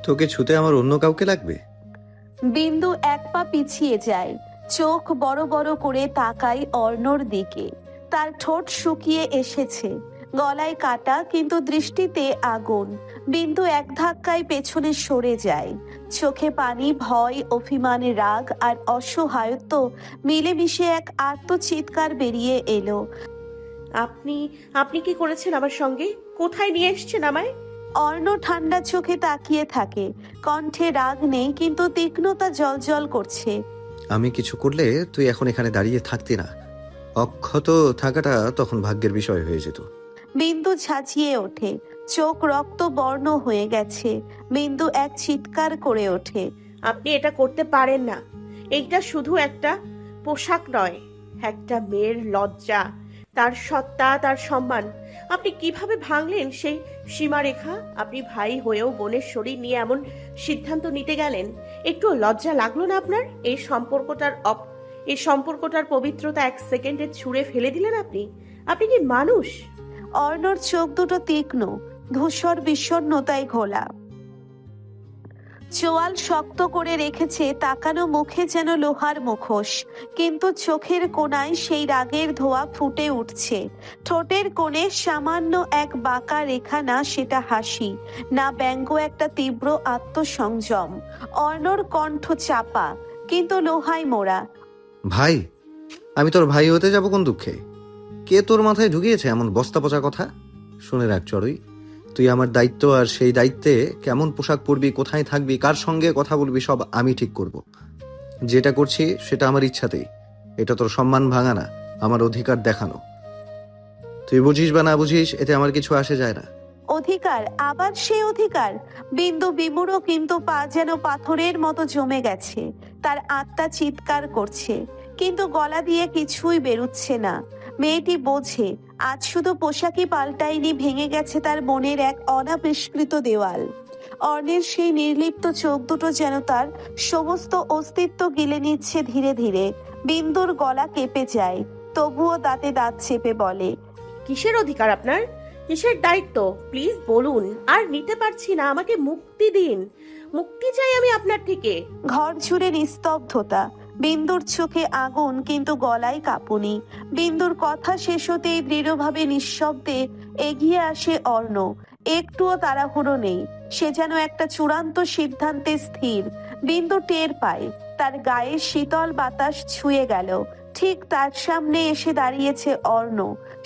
তোকে ছুতে আমার অন্য কাউকে লাগবে? বিন্দু এক পা পিছিয়ে যায়, চোখ বড় বড় করে তাকায় অর্ণর দিকে। তার ঠোঁট শুকিয়ে এসেছে, গলায় কাটা কিন্তু দৃষ্টিতে আগুন। বিন্দু এক ধাক্কায় পেছনে সরে যায়, চোখে পানি, ভয়, অভিমান, রাগ আর অসহায়ত্ব মিলেমিশে এক আর্তচিৎকার বেরিয়ে এলো। আপনি আপনি কি করেছেন আমার সঙ্গে? কোথায় নিয়ে এসেছেন আমায়? অর্ণ ঠান্ডা চোখে তাকিয়ে থাকে, কণ্ঠে রাগ নেই কিন্তু তীক্ষ্ণতা জ্বলজ্বল করছে। আমি কিছু করলে তুই এখন এখানে দাঁড়িয়ে থাকতি না। অক্ষত থাকাটা তখন ভাগ্যের বিষয় হয়ে যেত। বিন্দু ঝাঁঝিয়ে ওঠে, চোখ রক্ত বর্ণ হয়ে গেছে। বিন্দু এক চিৎকার করে ওঠে। আপনি এটা করতে পারেন না। এইটা শুধু একটা পোশাক নয়, একটা মেয়ের লজ্জা, তার সত্তা, তার সম্মান। আপনি কিভাবে ভাঙলেন সেই সীমারেখা? আপনি ভাই হয়েও বোনের শরীর নিয়ে এমন সিদ্ধান্ত নিতে গেলেন। একটু লজ্জা লাগলো না আপনার? এই সম্পর্কটার পবিত্রতা এক সেকেন্ডে ছুঁড়ে ফেলে দিলেন আপনি। আপনি কি মানুষ? অর্ণর চোখ দুটো তীক্ষ্ণ, ধূসর বিষণ্ণতায় ঘোলা। চোয়াল শক্ত করে রেখেছে, তাকানো মুখে যেন লোহার মুখোশ, কিন্তু চোখের কোণায় সেই রাগের ধোঁয়া ফুটে উঠছে। ঠোঁটের কোণে সামান্য এক বাঁকা রেখা, না সেটা হাসি, না ব্যঙ্গ, একটা তীব্র আত্মসংযম। অর্ণর কণ্ঠ চাপা কিন্তু লোহায় মোড়া। ভাই, আমি তোর ভাই হতে যাব কোন দুঃখে? কে তোর মাথায় ঢুকিয়েছে এমন বস্তা পচা কথা? শুনে রাখ চড়ুই, তুই আমার দায়িত্ব, আর সেই দায়িত্বে কেমন পোশাক পরবি, কোথায় থাকবি, কার সঙ্গে কথা বলবি সব আমি ঠিক করব। যেটা করছি সেটা আমার ইচ্ছাতেই। এটা তোর সম্মান ভাঙা না, আমার অধিকার দেখানো। তুই বুঝিস বা না বুঝিস এতে আমার কিছু আসে যায় না। অধিকার? আবার সে অধিকার? বিন্দু বিমূঢ়, কিন্তু পা যেন পাথরের মতো জমে গেছে। তার আত্মা চিৎকার করছে কিন্তু গলা দিয়ে কিছুই বেরুচ্ছে না। মেয়েটি বোঝে আজ শুধু পোশাকই পাল্টায়নি, ভেঙে গেছে তার মনের এক অনাবিষ্কৃত দেওয়াল। অর্ণের সেই নির্লিপ্ত চোখ দুটো যেন তার সমস্ত অস্তিত্ব গিলে নিচ্ছে ধীরে ধীরে। বিন্দুর গলা কেঁপে যায়, তবুও দাঁতে দাঁত চেপে বলে, কিসের অধিকার আপনার? কিসের দায়িত্ব? প্লিজ বলুন। আর নিতে পারছি না, আমাকে মুক্তি দিন। মুক্তি চাই আমি আপনার থেকে। ঘর জুড়ে নিস্তব্ধতা, বিন্দুর চোখে আগুন কিন্তু গলায় কাঁপুনি। বিন্দুর কথা শেষ হতেই দৃঢ়ভাবে নিঃশব্দে এগিয়ে আসে অর্ণ। একটুও তাড়াহুড়ো নেই, সে যেন একটা চূড়ান্ত সিদ্ধান্তে স্থির। বিন্দু টের পায় তার গায়ে শীতল বাতাস ছুঁয়ে গেল। ঠিক তার সামনে এসে দাঁড়িয়েছে অর্ণ।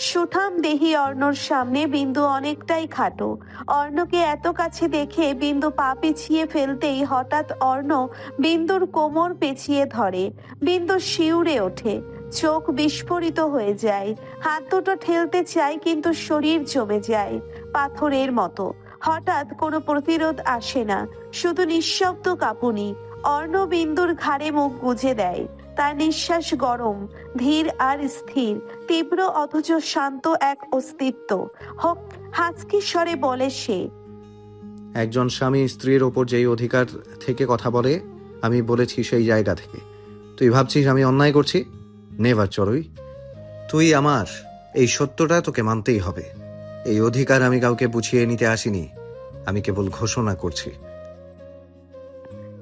সুঠাম দেহি অর্ণর সামনে বিন্দু অনেকটাই খাটো। অর্ণকে এত কাছে দেখে বিন্দু পা পিছিয়ে ফেলতেই হঠাৎ অর্ণ বিন্দুর কোমর পেঁচিয়ে ধরে। বিন্দু শিউরে ওঠে, চোখ বিস্ফোরিত হয়ে যায়। হাত দুটো ঠেলতে চায় কিন্তু শরীর জমে যায় পাথরের মতো। হঠাৎ কোনো প্রতিরোধ আসে না, শুধু নিঃশব্দ কাঁপুনি। অর্ণ বিন্দুর ঘাড়ে মুখ গুজে দেয়, তার নিঃশ্বাস গরম, ধীর আর স্থির, তীব্র অথচ শান্ত এক অস্তিত্ব। হোক হাসকি স্বরে বলে সে, একজন স্বামী স্ত্রীর ওপর যেই অধিকার থেকে কথা বলে, আমি বলেছি সেই জায়গা থেকে। তুই ভাবছিস আমি অন্যায় করছি? নেভার চড়ুই, তুই আমার, এই সত্যটা তোকে মানতেই হবে। এই অধিকার আমি কাউকে বুঝিয়ে নিতে আসিনি, আমি কেবল ঘোষণা করছি।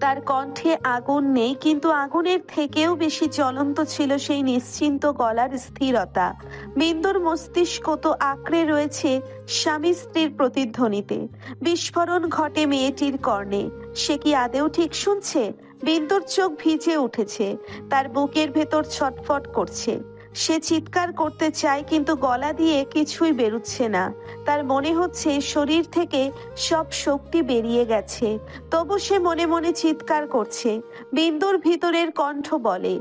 তার কণ্ঠে আগুন নেই কিন্তু আগুনের থেকেও বেশি জ্বলন্ত ছিল সেই নিশ্চিন্ত গলার স্থিরতা। বিন্দুর মস্তিষ্ক তো আঁকড়ে রয়েছে স্বামী স্ত্রীর প্রতিধ্বনিতে। বিস্ফোরণ ঘটে মেয়েটির কর্ণে। সে কি আদেও ঠিক শুনছে? বিন্দুর চোখ ভিজে উঠেছে, তার বুকের ভেতর ছটফট করছে। সে চিৎকার করতে চায় কিন্তু গলা দিয়ে কিছুই বেরুচ্ছে না। তার মনে হচ্ছে শরীর থেকে সব শক্তি বেরিয়ে গেছে, তবু সে মনে মনে চিৎকার করছে। বিন্দুর ভিতরের কণ্ঠ বলে,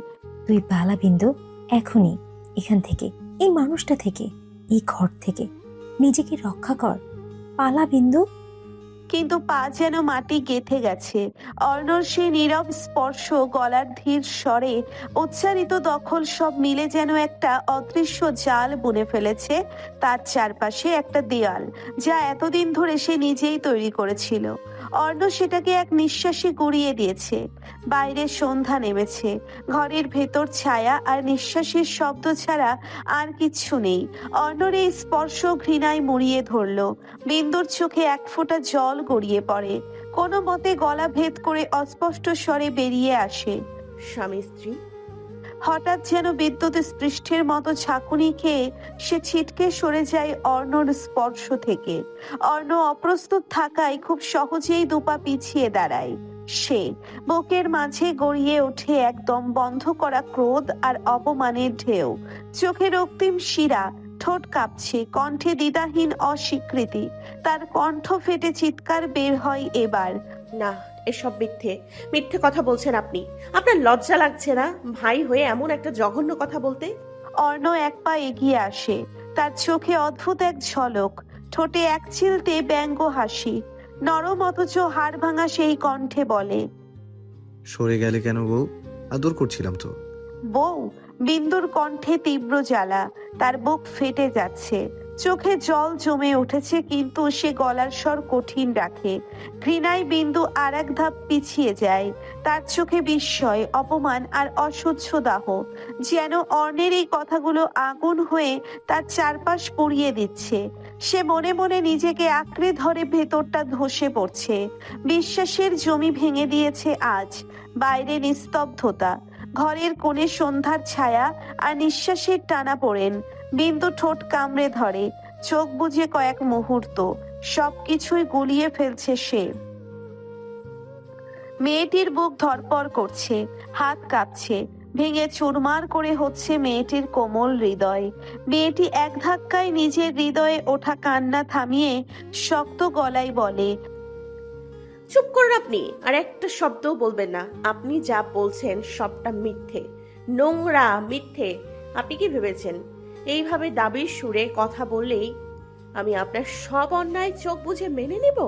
তুই পালা বিন্দু, এখনই এখান থেকে, এই মানুষটা থেকে, এই ঘর থেকে নিজেকে রক্ষা কর। পালা বিন্দু। কিন্তু পা যেন মাটি গেঁথে গেছে। অর্ণর সে নীরব স্পর্শ, গলার ধীর স্বরে উচ্চারিত দখল সব মিলে যেন একটা অদৃশ্য জাল বুনে ফেলেছে তার চারপাশে, একটা দেয়াল যা এতদিন ধরে সে নিজেই তৈরি করেছিল। অর্ণ সেটাকে এক নিঃশ্বাসে গড়িয়ে দিয়েছে। বাইরে সন্ধ্যা নেমেছে, ঘরের ভেতর ছায়া আর নিঃশ্বাসের শব্দ ছাড়া আর কিচ্ছু নেই। অর্ণর এই স্পর্শ ঘৃণায় মুড়িয়ে ধরল। বিন্দুর চোখে এক ফোঁটা জল গড়িয়ে পড়ে। কোনো মতে গলা ভেদ করে অস্পষ্ট স্বরে বেরিয়ে আসে, স্বামী স্ত্রী। হঠাৎ যেন বিদ্যুৎ স্পৃষ্টের মতো ঝাঁকুনি খেয়ে সে ছিটকে সরে যায় অর্ণর স্পর্শ থেকে। অর্ণ অপ্রস্তুত থাকায় খুব সহজেই দুপা পিছিয়ে দাঁড়ায়। সে বুকের মাঝে গড়িয়ে ওঠে একদম বন্ধ করা ক্রোধ আর অপমানের ঢেউ। চোখে রক্তিম শিরা, ঠোঁট কাঁপছে, কণ্ঠে দ্বিধাহীন অস্বীকৃতি। তার কণ্ঠ ফেটে চিৎকার বের হয় এবার, না, এসব মিথ্যে মিথ্যে কথা বলছেন আপনি। আপনার লজ্জা লাগছে না ভাই হয়ে এমন একটা জঘন্য কথা বলতে? অর্ণ এক পা এগিয়ে আসে, তার চোখে অদ্ভুত এক ঝলক, ঠোঁটে এক চিলতে ব্যঙ্গ হাসি। নরম অথচ হাড় ভাঙা সেই কণ্ঠে বলে, সরে গেলে কেন বউ? আদর করছিলাম তো। বউ? বিন্দুর কণ্ঠে তীব্র জ্বালা, তার বুক ফেটে যাচ্ছে, চোখে জল জমে উঠেছে, কিন্তু সে গলার স্বর কঠিন রাখে। ঘৃণায় বিন্দু আর এক ধাপ পিছিয়ে যায়। তার চোখে বিস্ময়, অপমান আর অসহ্য দাহ, যেন অর্ণের এই কথাগুলো আগুন হয়ে তার চারপাশ পুড়িয়ে দিচ্ছে। সে মনে মনে নিজেকে আঁকড়ে ধরে, ভেতরটা ধসে পড়ছে। বিশ্বাসের জমি ভেঙে দিয়েছে আজ। বাইরে নিস্তব্ধতা, ঘরের কোণে সন্ধ্যার ছায়া আর নিঃশ্বাসের টানা পড়েন। বিন্দু ঠোঁট কামড়ে ধরে, চোখ বুজে কয়েক মুহূর্ত সবকিছুই গুলিয়ে ফেলছে সে। মেয়েটির বুক ধড়পড় করছে, হাত কাঁপছে, ভেঙে চুরমার করে হচ্ছে মেয়েটির কোমল হৃদয়। মেয়েটি এক ধাক্কায় নিজের হৃদয়ে ওঠা কান্না থামিয়ে শক্ত গলায় বলে, চুপ করুন আপনি, আর একটা শব্দও বলবেন না। আপনি যা বলছেন সবটা মিথ্যে, নোংরা মিথ্যে। আপনি কি ভেবেছেন এইভাবে দাবির সুরে কথা বললেই আমি আপনার সব অন্যায় চোখ বুজে মেনে নেব?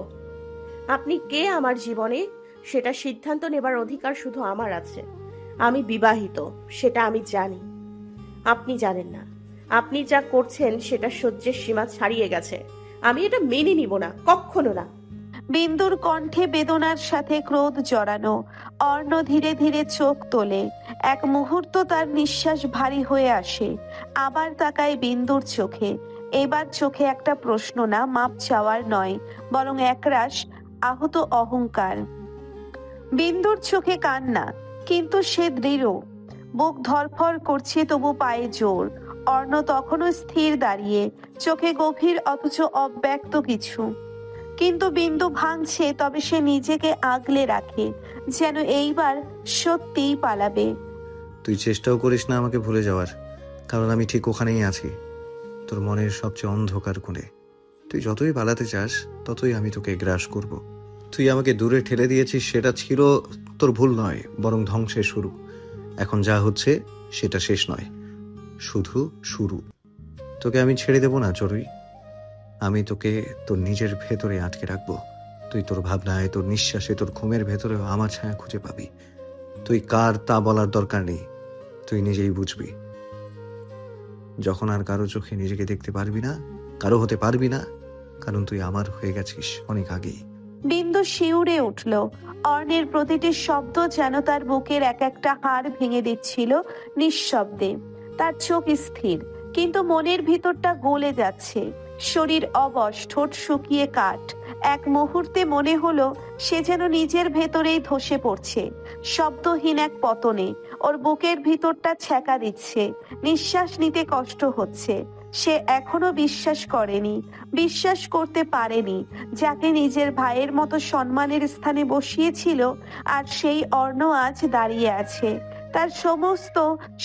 আপনি কে আমার জীবনে সেটা সিদ্ধান্ত নেবার অধিকার শুধু আমার আছে। আমি বিবাহিত, সেটা আমি জানি, আপনি জানেন না। আপনি যা করছেন সেটা সহ্যের সীমা ছাড়িয়ে গেছে। আমি এটা মেনে নিব না, কখনো না। বিন্দুর কণ্ঠে বেদনার সাথে ক্রোধ জড়ানো। অর্ণ ধীরে ধীরে চোখ তোলে। এক মুহূর্ত তার নিঃশ্বাস ভারী হয়ে আসে, আবার তাকায় বিন্দুর চোখে। এবার চোখে একটা প্রশ্ন না, মাপ চাওয়ার নয়, বরং একরাশ আহত অহংকার। বিন্দুর চোখে কান্না, কিন্তু সে দৃঢ়। বুক ধরফর করছে, তবু পায়ে জোর। অর্ণ তখনও স্থির দাঁড়িয়ে, চোখে গভীর অথচ অব্যক্ত কিছু। কিন্তু বিন্দু ভাঙছে, তবে সে নিজেকে আগলে রাখে, যেন এইবার সত্যিই পালাবে। তুই চেষ্টাও করিস না আমাকে ভুলে যাওয়ার, কারণ আমি ঠিক ওখানেই আছি, তোর মনের সবচেয়ে অন্ধকার কোণে। তুই যতই পালাতে চাস, ততই আমি তোকে গ্রাস করব। তুই আমাকে দূরে ঠেলে দিয়েছিস, সেটা ছিল তোর ভুল নয়, বরং ধ্বংসের শুরু। এখন যা হচ্ছে সেটা শেষ নয়, শুধু শুরু। তোকে আমি ছেড়ে দেব না চড়ুই। আমি তোকে তোর নিজের ভেতরে আটকে রাখবো। তুই তোর ভাবনায়, তোর নিঃশ্বাসে, তোর ঘুমের ভেতরেও আমার ছায়া খুঁজে পাবি। তুই কার তা বলার দরকার নেই, তুই নিজেই বুঝবি। যখন আর কারো চোখে নিজেকে দেখতে পারবি না, কারো হতে পারবি না, কারণ তুই আমার হয়ে গেছিস অনেক আগেই। বিন্দু শিউরে উঠল। অর্ণের প্রতিটি শব্দ যেন তার বুকের এক একটা হাড় ভেঙে দিচ্ছিল নিঃশব্দে। তার চোখ স্থির, কিন্তু মনের ভিতরটা গলে যাচ্ছে। শরীর অবশ, ঠোঁট শুকিয়ে কাঠ। এক মুহূর্তে মনে হলো সে যেন নিজের ভেতরেই ধসে পড়ছে, শব্দহীন এক পতনে। ওর বুকের ভিতরটা ছ্যাঁকা দিচ্ছে, নিঃশ্বাস নিতে কষ্ট হচ্ছে। সে এখনো বিশ্বাস করেনি, বিশ্বাস করতে পারেনি, যাকে নিজের ভাইয়ের মতো সম্মানের স্থানে বসিয়েছিল, আর সেই অর্ণ আজ দাঁড়িয়ে আছে তার সমস্ত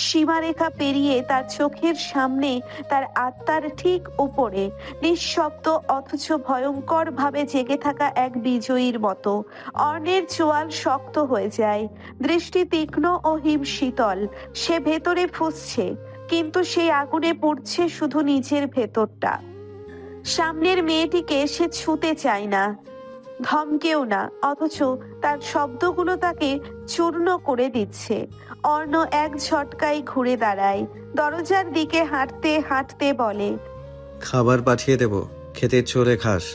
সীমারেখা পেরিয়ে, তার চোখের সামনে, তার আত্মার ঠিক উপরে, নিঃশব্দ অথচ ভয়ঙ্কর ভাবে জেগে থাকা এক বিজয়ীর মতো। অর্ণের চোয়াল শক্ত হয়ে যায়, দৃষ্টি তীক্ষ্ণ ও হিমশীতল। সে ভেতরে ফুঁসছে, কিন্তু সেই আগুনে পুড়ছে শুধু নিজের ভেতরটা। সামনের মেয়েটিকে সে ছুঁতে চায় না, ধমকেও না, অথচ তার শব্দগুলো তাকে চূর্ণ করে দিচ্ছে। অর্ণ এক ঝটকায় ঘুরে দাঁড়ায়, দরজার দিকে হাঁটতে হাঁটতে বলে, খাবার পাঠিয়ে দেব, খেতে চলে খাস।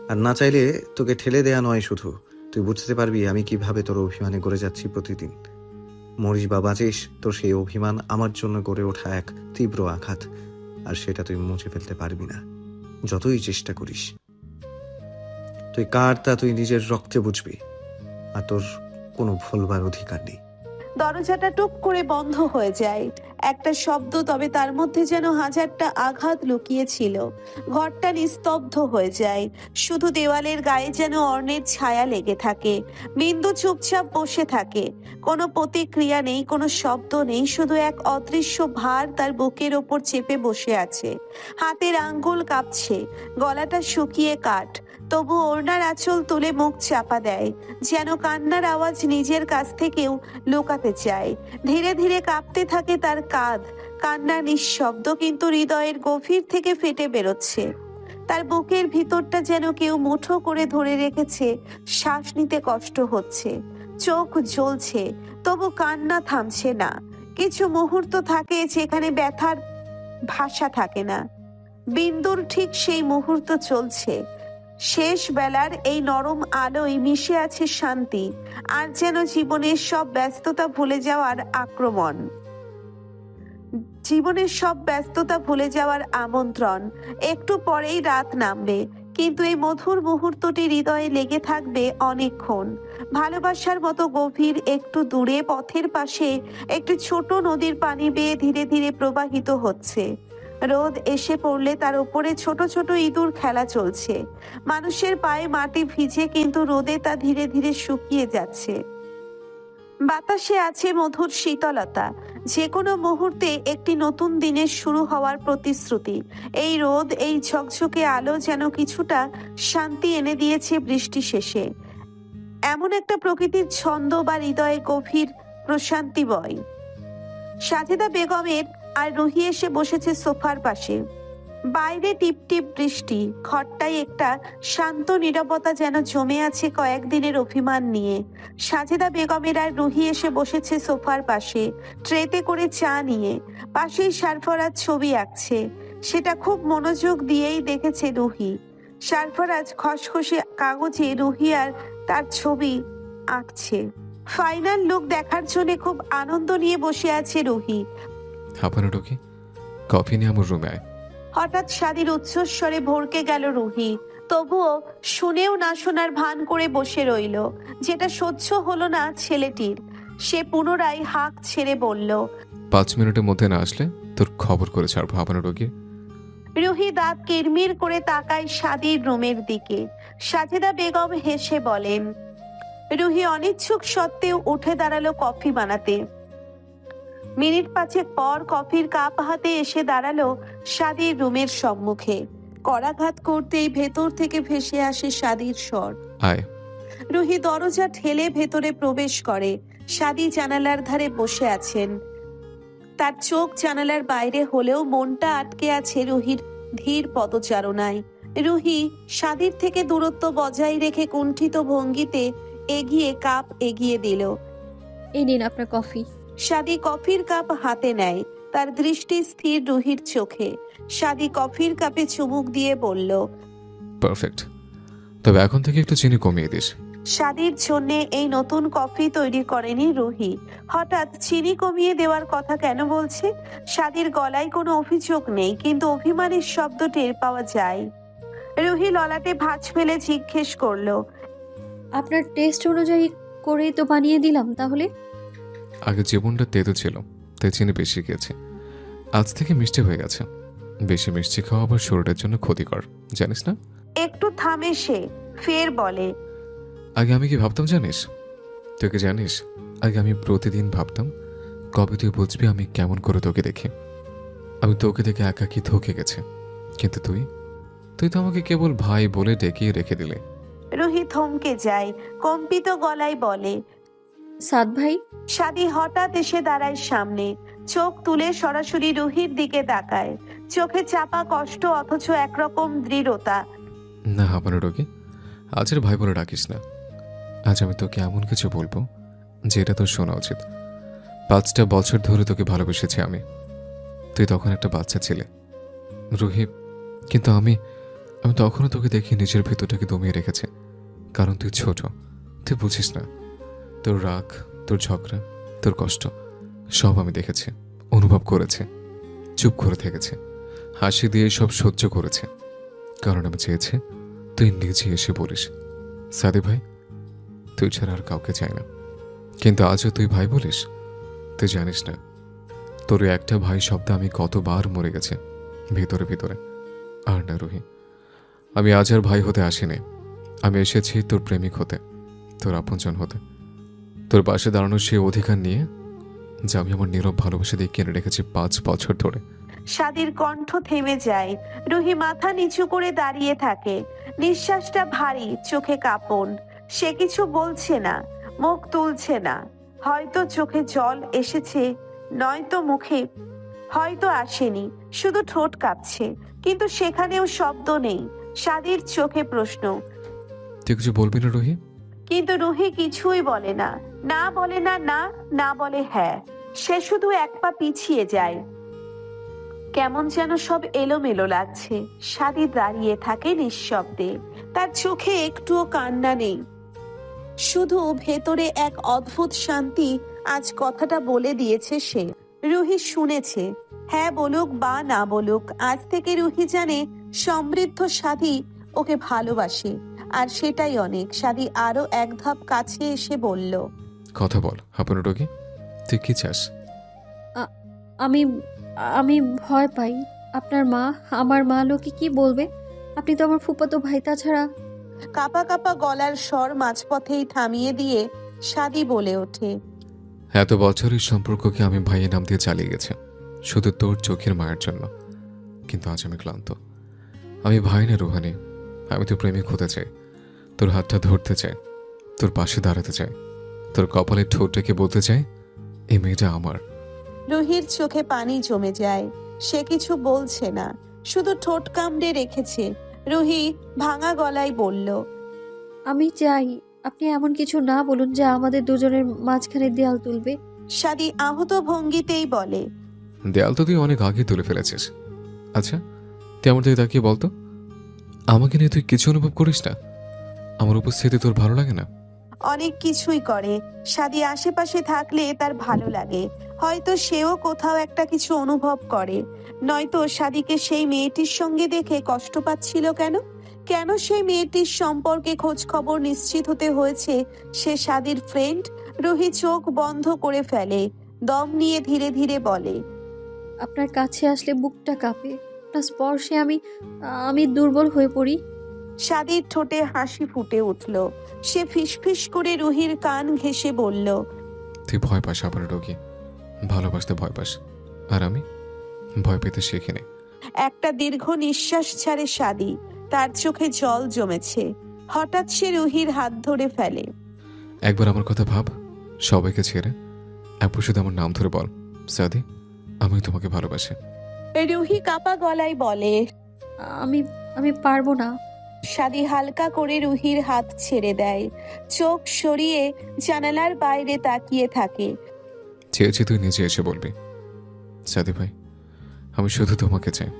আর না চাইলে তোকে ঠেলে দেয়া নয় শুধু, তুই বুঝতে পারবি আমি কিভাবে তোর অভিমানে গড়ে যাচ্ছি প্রতিদিন। মরিস বা বাঁচিস, তোর সেই অভিমান আমার জন্য গড়ে ওঠা এক তীব্র আঘাত, আর সেটা তুই মুছে ফেলতে পারবি না যতই চেষ্টা করিস। তুই কার তা তুই নিজের রক্তে বুঝবি, আর তোর কোনো ভুলবার অধিকার নেই। দরজাটা টুক করে বন্ধ হয়ে যায়। একটা শব্দ, তবে তার মধ্যে যেন হাজারটা আঘাত লুকিয়ে ছিল। ঘরটা নিস্তব্ধ হয়ে যায়, শুধু দেওয়ালের গায়ে যেন অর্ণের ছায়া লেগে থাকে। বিন্দু চুপচাপ বসে থাকে, কোনো প্রতিক্রিয়া নেই, কোনো শব্দ নেই, শুধু এক অদৃশ্য ভার তার বুকের ওপর চেপে বসে আছে। হাতের আঙ্গুল কাঁপছে, গলাটা শুকিয়ে কাঠ, তবু ওড়নার আঁচল তুলে মুখ চাপা দেয়, যেন কান্নার আওয়াজ নিজের কাছ থেকেও লুকাতে চায়। ধীরে ধীরে কাঁপতে থাকে তার কাঁধ, কান্না নিঃশব্দ কিন্তু হৃদয়ের গভীর থেকে ফেটে বেরোচ্ছে। তার বুকের ভিতরটা যেন কেউ মুঠো করে ধরে রেখেছে, শ্বাস নিতে কষ্ট হচ্ছে, চোখ জ্বলছে, তবু কান্না থামছে না। কিছু মুহূর্ত থাকে যেখানে ব্যথার ভাষা থাকে না। বিন্দুর ঠিক সেই মুহূর্ত চলছে। শেষ বেলার এই নরম আলোয় মিশে আছে শান্তি, আর যেন জীবনের সব ব্যস্ততা ভুলে যাওয়ার আক্রমণ, জীবনের সব ব্যস্ততা ভুলে যাওয়ার আমন্ত্রণ। একটু পরেই রাত নামবে, কিন্তু এই মধুর মুহূর্তটি হৃদয়ে লেগে থাকবে অনেকক্ষণ। ভালোবাসার মতো গভীর। একটু দূরে পথের পাশে একটি ছোট নদীর পানি বেয়ে ধীরে ধীরে প্রবাহিত হচ্ছে। রোদ এসে পড়লে তার উপরে ছোট ছোট ইঁদুর খেলা চলছে। মানুষের পায়ে মাটি ভিজে, কিন্তু রোদে তা ধীরে ধীরে শুকিয়ে যাচ্ছে। বাতাসে আছে মধুর শীতলতা, যে কোনো মুহূর্তে একটি নতুন দিনের শুরু হওয়ার প্রতিশ্রুতি। এই রোদ, এই ঝকঝকে আলো যেন কিছুটা শান্তি এনে দিয়েছে বৃষ্টি শেষে। এমন একটা প্রকৃতির ছন্দ বা হৃদয়ে গভীর প্রশান্তি বয়। সাজেদা বেগমের আর রুহি এসে বসেছে সোফার পাশে। বাইরে টিপটিপ বৃষ্টি, ঘরটায় একটা শান্ত নীরবতা যেন জমে আছে কয়েকদিনের অভিমান নিয়ে। সাজেদা বেগমের আর রুহি এসে বসেছে সোফার পাশে, ট্রেতে করে চা নিয়ে। পাশেই সারফরাজ ছবি আঁকছে, সেটা খুব মনোযোগ দিয়েই দেখেছে রুহি। সারফরাজ খসখসে কাগজে রুহি আর তার ছবি আঁকছে। ফাইনাল লুক দেখার জন্য খুব আনন্দ নিয়ে বসে আছে রুহি। আপনার কি কফি নিয়ে আমার রুমে আয়। হঠাৎ শাদির উচ্চস্বরে ভড়কে গেল রুহি, তবুও শুনেও না শোনার ভান করে বসে রইল। যেটা সহ্য হলো না ছেলেটির, সে পুনরায় হাঁক ছেড়ে বলল, 5 মিনিটের মধ্যে না আসলে তোর খবর করে ছাড়বো আপনার রোগী। রুহি দাঁত কিরমির করে তাকায় শাদির রুমের দিকে। সাজেদা বেগম হেসে বলেন। রুহি অনিচ্ছুক সত্ত্বেও উঠে দাঁড়ালো কফি বানাতে। মিনিট 5 পর কফির কাপ হাতে এসে দাঁড়ালো শাদির রুমের সম্মুখে। করাঘাত করতেই ভেতর থেকে ভেসে আসে শাদির স্বর। আয়। রুহি দরজা ঠেলে ভেতরে প্রবেশ করে। শাদি জানালার ধারে বসে আছেন। তার চোখ জানালার বাইরে হলেও মনটা আটকে আছে রুহির ধীর পদচারণায়। রুহি শাদির থেকে দূরত্ব বজায় রেখে কুণ্ঠিত ভঙ্গিতে এগিয়ে কাপ এগিয়ে দিল। এই নিন আপনার কফি। শাদি কফির কাপ হাতে নেয়, তার দৃষ্টি স্থির রুহির চোখে। শাদি কফির কাপে চুমুক দিয়ে বলল, পারফেক্ট, তবে এখন থেকে একটু চিনি কমিয়ে দিস। শাদির জন্যে এই নতুন কফি তৈরি করেনি রুহি। হঠাৎ চিনি কমিয়ে দেওয়ার কথা কেন বলছে? শাদির গলায় কোনো অভিযোগ নেই, কিন্তু অভিমানের শব্দ টের পাওয়া যায়। রুহি ললাটে ভাঁজ ফেলে জিজ্ঞেস করলো, আপনার টেস্ট অনুযায়ী করেই তো বানিয়ে দিলাম তাহলে। আগে জীবনটা তেতো ছিল, তাই চিনি বেশি গেছে। আজ থেকে মিষ্টি হয়ে গেছে। বেশি মিষ্টি খাওয়া আবার শরীরের জন্য ক্ষতিকর, জানিস না? একটু থামে সে, ফের বলে, আগে আমি কি ভাবতাম জানিস? তুই কি জানিস আগে আমি প্রতিদিন ভাবতাম কবে তুই বুঝবি আমি কেমন করে তোকে দেখি। আমি তোকে দেখে একাকি থকে গেছে, কিন্তু তুই তো আমাকে কেবল ভাই বলে ডেকে রেখে দিলে। রুহি থমকে যায়, কম্পিত গলায় বলে, সাদ ভাই। শাদি হঠাৎ এসে দাঁড়ায় সামনে, চোখ তুলে সরাসরি রুহির দিকে তাকায়। চোখে চাপা কষ্ট, অথচ একরকম দৃঢ়তা। না আমার রোগী, আজ আর ভাই বলে ডাকিস না। আজ আমি তোকে এমন কিছু বলবো যেটা তোর শোনা উচিত। 5টা বছর ধরে তোকে ভালোবেসেছি আমি। তুই তখন একটা বাচ্চা ছিলে রুহি, কিন্তু আমি তখনও তোকে দেখি নিজের ভেতরটাকে দমিয়ে রেখেছি। কারণ তুই ছোট, তুই বুঝিস না, তোর রাগ, তোর ঝগড়া, তোর কষ্ট সব আমি দেখেছি, অনুভব করেছি, চুপ করে থেকেছে, হাসি দিয়ে সব সহ্য করেছে, কারণ আমি চেয়েছি তুই নিজে এসে বলিস, সাদি ভাই তুই ছাড়া আর কাউকে চাই না। কিন্তু আজও তুই ভাই বলিস? তুই জানিস না তোর ওই একটা ভাই শব্দ আমি কতবার মরে গেছে ভিতরে ভিতরে। আর না রুহি, আমি আজ আর ভাই হতে আসিনি, আমি এসেছি তোর প্রেমিক হতে, তোর আপনজন হতে, তোর পাশে দাঁড়ানোর সেই অধিকার নিয়ে যা আমি আমার নীরব ভালোবাসা দিয়ে কিনে রেখেছি 5 বছর ধরে। সাদির কণ্ঠ থেমে যায়। রুহি মাথা নিচু করে দাঁড়িয়ে থাকে, নিঃশ্বাসটা ভারী, চোখে কাঁপন। সে কিছু বলছে না, মুখ তুলছে না। হয়তো চোখে জল এসেছে, নয়তো মুখে, হয়তো আসেনি, শুধু ঠোঁট কাঁপছে, কিন্তু সেখানেও শব্দ নেই। সাদির চোখে প্রশ্ন, তুই কিছু বলবি না রুহি? কিন্তু রুহি কিছুই বলে না, না বলে না, না না বলে হ্যাঁ। সে শুধু এক পা পিছিয়ে যায়। কেমন যেন সব এলোমেলো লাগছে। সাদি দাঁড়িয়ে থাকে নিঃশব্দে, তার চোখে একটুও কান্না নেই, শুধু ভেতরে এক অদ্ভুত শান্তি। আজ কথাটা বলে দিয়েছে সে, রুহি শুনেছে। হ্যাঁ বলুক বা না বলুক, আজ থেকে রুহি জানে সমৃদ্ধ সাদি ওকে ভালোবাসে, আর সেটাই অনেক। সাদি আরো এক ধাপ কাছে এসে বলল, কথা বল হাঁপানো রোগী, তুই কি চাস? আমি আমি ভয় পাই। আপনার মা, আমার মা লোকে কি বলবে? আপনি তো আমার ফুফাতো ভাই, তাছাড়া কাপা কাপা গলার স্বর মাঝপথেই থামিয়ে দিয়ে সাদি বলে ওঠে, এত বছরের সম্পর্ককে আমি ভাইয়ের নাম দিয়ে চালিয়ে গেছে শুধু তোর চোখের মায়ের জন্য। কিন্তু আজ আমি ক্লান্ত। আমি ভাই না রুহানি, আমি তো প্রেমিক হতে চাই, তোর হাতটা ধরতে চাই, তোর পাশে দাঁড়াতে চাই, তোর কপালের ঠোঁটটাকে বলতে চাই এই মেয়েটা আমার। রুহির চোখে পানি জমে যায়। সে কিছু বলছে না, শুধু ঠোঁট কামড়ে রেখেছে। রুহি ভাঙা গলায় বলল, আমি চাই আপনি এমন কিছু না বলুন যা আমাদের দুজনের মাঝখানে দেয়াল তুলবে। সাদি আহত ভঙ্গিতেই বলে, দেয়াল তো তুই অনেক আগে তুলে ফেলেছিস। আচ্ছা তুই আমার দিকে তাকিয়ে বলতো, আমাকে নিয়ে তুই কিছু অনুভব করিস না? আমার উপস্থিতি তোর ভালো লাগে না? অনেক কিছুই করে। সাদি আশেপাশে থাকলে তার ভালো লাগে। হয়তো সেও কোথাও একটা কিছু অনুভব করে। নয়তো সাদিকে সেই মেয়েটির সঙ্গে দেখে কষ্ট পাচ্ছিল কেন? কেন সেই মেয়েটির সম্পর্কে খোঁজ খবর নিশ্চিত হতে হয়েছে সে সাদির ফ্রেন্ড? রুহি চোখ বন্ধ করে ফেলে, দম নিয়ে ধীরে ধীরে বলে, আপনার কাছে আসলে বুকটা কাঁপে, আপনার স্পর্শে আমি আমি দুর্বল হয়ে পড়ি। সাদির ঠোঁটে হাসি ফুটে উঠল। সে ফিসফিস করে রুহির কান ঘেঁষে বলল, তুই ভয় পাস হাঁপানো রোগী, ভালোবাসতে ভয় পাস, আর আমি ভয় পেতে শিখিনি। একটা দীর্ঘ নিঃশ্বাস ছাড়ে সাদি, তার চোখে জল জমেছে। হঠাৎ সে রুহির হাত ধরে ফেলে। একবার আমার কথা ভাব, সবাইকে ছেড়ে একবার শুধু আমার নাম ধরে বল, সাদি আমি তোমাকে ভালোবাসি। রুহি কাপা গলায় বলে, আমি আমি পারবো না। সাদি হালকা করে রুহির হাত ছেড়ে দেয়, চোখ সরিয়ে জানালার বাইরে তাকিয়ে থাকে। চেয়েছি তুই নিজে এসে বলবি, সাদি ভাই আমি শুধু তোমাকে চাই।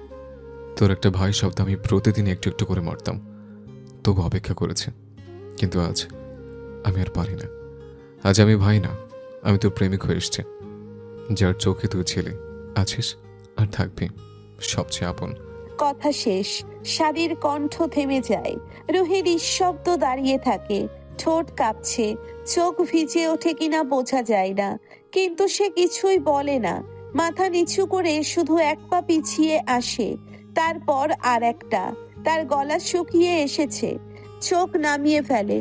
তোর একটা ভাই শব্দ আমি প্রতিদিন একটু একটু করে মারতাম, তবু অপেক্ষা করেছে। কিন্তু আজ আমি আর পারি না। আজ আমি ভাই না, আমি তোর প্রেমিক হয়ে এসছি, যার চোখে তুই ছেলে আছিস আর থাকবি, সবচেয়ে আপন। কথা শেষ, সাদির কণ্ঠ থেমে যায়। রুহি নিঃশব্দ দাঁড়িয়ে থাকে, ঠোঁট কাঁপছে, চোখ ভিজে ওঠে কিনা বোঝা যায় না, কিন্তু সে কিছুই বলে না। মাথা নিচু করে শুধু এক পা পিছিয়ে আসে, তারপর আর একটা। তার গলা শুকিয়ে এসেছে, চোখ নামিয়ে ফেলে।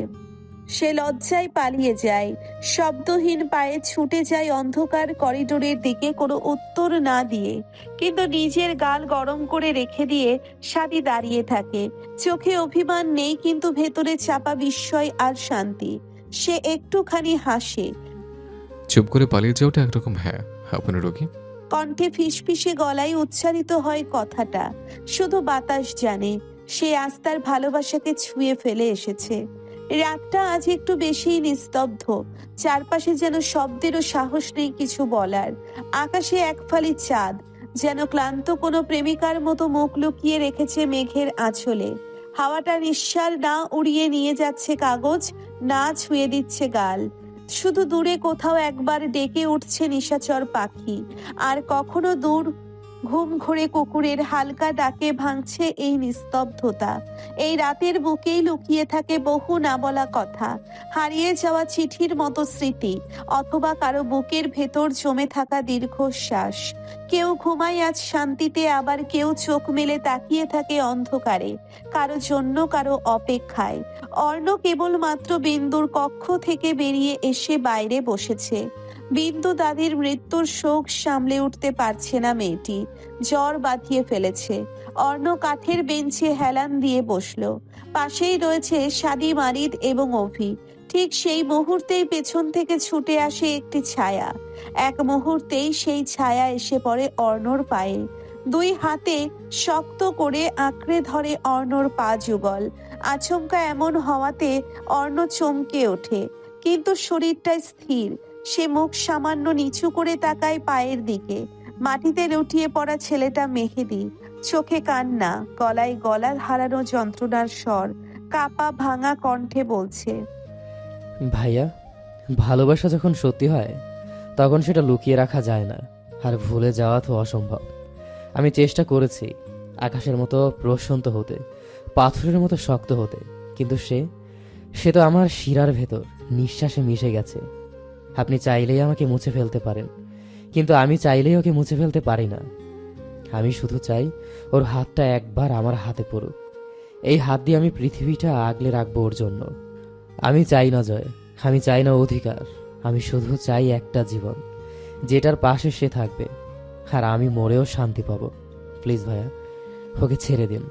সে লজ্জায় পালিয়ে যায়, শব্দহীন পায়ে ছুটে যায় অন্ধকার করিডোরের দিকে, কোনো উত্তর না দিয়ে। কিন্তু নিজের গাল গরম করে রেখে দিয়ে সাদি দাঁড়িয়ে থাকে। চোখে অভিমান নেই, কিন্তু ভেতরে চাপা বিস্ময় আর শান্তি। সে একটুখানি হাসে, চুপ করে পালিয়ে যাওয়াটা একরকম হ্যাঁ হাঁপানো রোগী। কণ্ঠে ফিসফিসে গলায় উচ্চারিত হয় কথাটা। শুধু বাতাস জানে সে আজ তার ভালোবাসাকে ছুঁয়ে ফেলে এসেছে। রাতটা আজ একটু বেশিই নিস্তব্ধ, চারপাশে যেন শব্দেরও সাহস নেই কিছু বলার। আকাশে এক ফালি চাঁদ, যেন ক্লান্ত কোনো প্রেমিকার মতো মুখ লুকিয়ে রেখেছে মেঘের আঁচলে। হাওয়াটা নিঃশ্বাস না উড়িয়ে নিয়ে যাচ্ছে কাগজ, না ছুঁয়ে দিচ্ছে গাল। শুধু দূরে কোথাও একবার ডেকে উঠছে নিশাচর পাখি, আর কখনো দূর ঘুম ঘোরে কুকুরের হালকা ডাকে ভাঙছে এই নিস্তব্ধতা। এই রাতের বুকেই লুকিয়ে থাকে বহু না বলা কথা, হারিয়ে যাওয়া চিঠির মতো স্মৃতি, অথবা কারো বুকের ভেতর জমে থাকা দীর্ঘশ্বাস। কেউ ঘুমায় আজ শান্তিতে, আবার কেউ চোখ মেলে তাকিয়ে থাকে অন্ধকারে, কারো জন্য কারো অপেক্ষায়। অর্ণ কেবলমাত্র বিন্দুর কক্ষ থেকে বেরিয়ে এসে বাইরে বসেছে। বিন্দু দাদির মৃত্যুর শোক সামলে উঠতে পারছে না মেয়েটি, জ্বর বাঁধিয়ে ফেলেছে। অর্ণ কাঠের বেঞ্চে হেলান দিয়ে বসলো। পাশেই রয়েছে সাদি, মারিদ এবং অভি। ঠিক সেই মুহূর্তেই পেছন থেকে ছুটে আসে একটি ছায়া। এক মুহূর্তেই সেই ছায়া এসে পড়ে অর্ণর পায়ে, দুই হাতে শক্ত করে আঁকড়ে ধরে অর্ণর পা যুগল। আচমকা এমন হওয়াতে অর্ণ চমকে ওঠে, কিন্তু শরীরটা স্থির। সে মুখ সামান্য নিচু করে তাকায় পায়ের দিকে। মাটিতে লুটিয়ে পড়া ছেলেটা মেহেদি, চোখে কান্না, গলায় গলা হারানো যন্ত্রণার স্বর, কাপা ভাঙা কণ্ঠে বলছে, ভাইয়া, ভালোবাসা যখন সত্যি হয় তখন সেটা লুকিয়ে রাখা যায় না, আর ভুলে যাওয়া তো অসম্ভব। আমি চেষ্টা করেছি আকাশের মতো প্রশান্ত হতে, পাথরের মতো শক্ত হতে, কিন্তু সে তো আমার শিরার ভেতর নিঃশ্বাসে মিশে গেছে। আপনি চাইলেই আমাকে মুছে ফেলতে পারেন, কিন্তু আমি চাইলেই ওকে মুছে ফেলতে পারি না। আমি শুধু চাই ওর হাতটা একবার আমার হাতে পড়ুক। এই হাত দিয়ে আমি পৃথিবীটা আগলে রাখবো ওর জন্য। আমি চাই না জয়, আমি চাই না অধিকার, আমি শুধু চাই একটা জীবন যেটার পাশে সে থাকবে, আর আমি মরেও শান্তি পাবো। প্লিজ ভাইয়া, ওকে ছেড়ে দিন।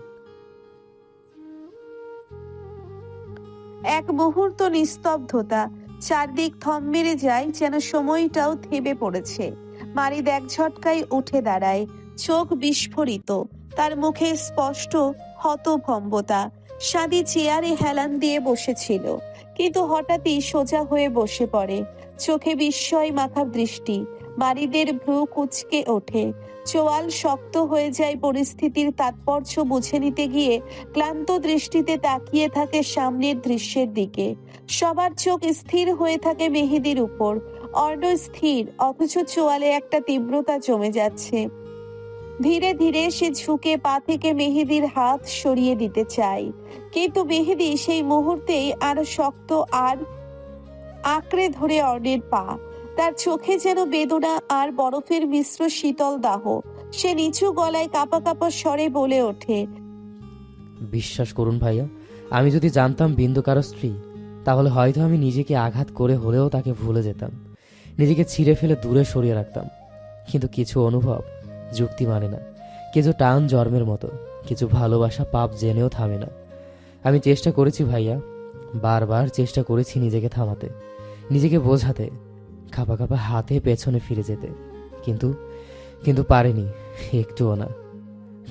এক মুহূর্ত নিস্তব্ধতা, চারদিক থম মেরে যায়, যেন সময়টাও থেমে পড়েছে। মারিদ এক ঝটকায় উঠে দাঁড়ায়, চোখ বিস্ফোরিত, তার মুখে স্পষ্ট হতভম্বতা। সাদি চেয়ারে হেলান দিয়ে বসেছিল, কিন্তু হঠাৎই সোজা হয়ে বসে পড়ে, চোখে বিস্ময় মাখা দৃষ্টি। মারিদের ভ্রু কুঁচকে ওঠে, চোয়াল শক্ত হয়ে যায়। পরিস্থিতির তাৎপর্য বুঝে নিতে গিয়ে ক্লান্ত দৃষ্টিতে তাকিয়ে থাকে সামনের দৃশ্যের দিকে। সবার চোখ স্থির হয়ে থাকে মেহেদির উপর। অর্ণ স্থির, অথচ চোয়ালে একটা তীব্রতা জমে যাচ্ছে। ধীরে ধীরে সে ঝুঁকে পা থেকে মেহেদির হাত সরিয়ে দিতে চায়, কিন্তু মেহেদি সেই মুহূর্তেই আরো শক্ত আর আঁকড়ে ধরে অর্ণের পা। তার চোখে যেন বেদনা আর বরফের মিশ্র শীতল দাহ। সে নিচু গলায় কাঁপা কাঁপা স্বরে বলে ওঠে, বিশ্বাস করুন ভাইয়া, আমি যদি জানতাম বিন্দু কারো স্ত্রী, তাহলে হয়তো আমি নিজেকে আঘাত করে হলেও তাকে ভুলে যেতাম, নিজেকে ছিঁড়ে ফেলে দূরে সরিয়ে রাখতাম। কিন্তু কিছু অনুভব যুক্তি মানে না, কিছু টান জন্মের মতো, কিছু ভালোবাসা পাপ জেনেও থামে না। আমি চেষ্টা করেছি ভাইয়া, বারবার চেষ্টা করেছি নিজেকে থামাতে, নিজেকে বোঝাতে, কাঁপা কাঁপা হাতে পেছনে ফিরে যেতে, কিন্তু কিন্তু পারিনি, একটুও না।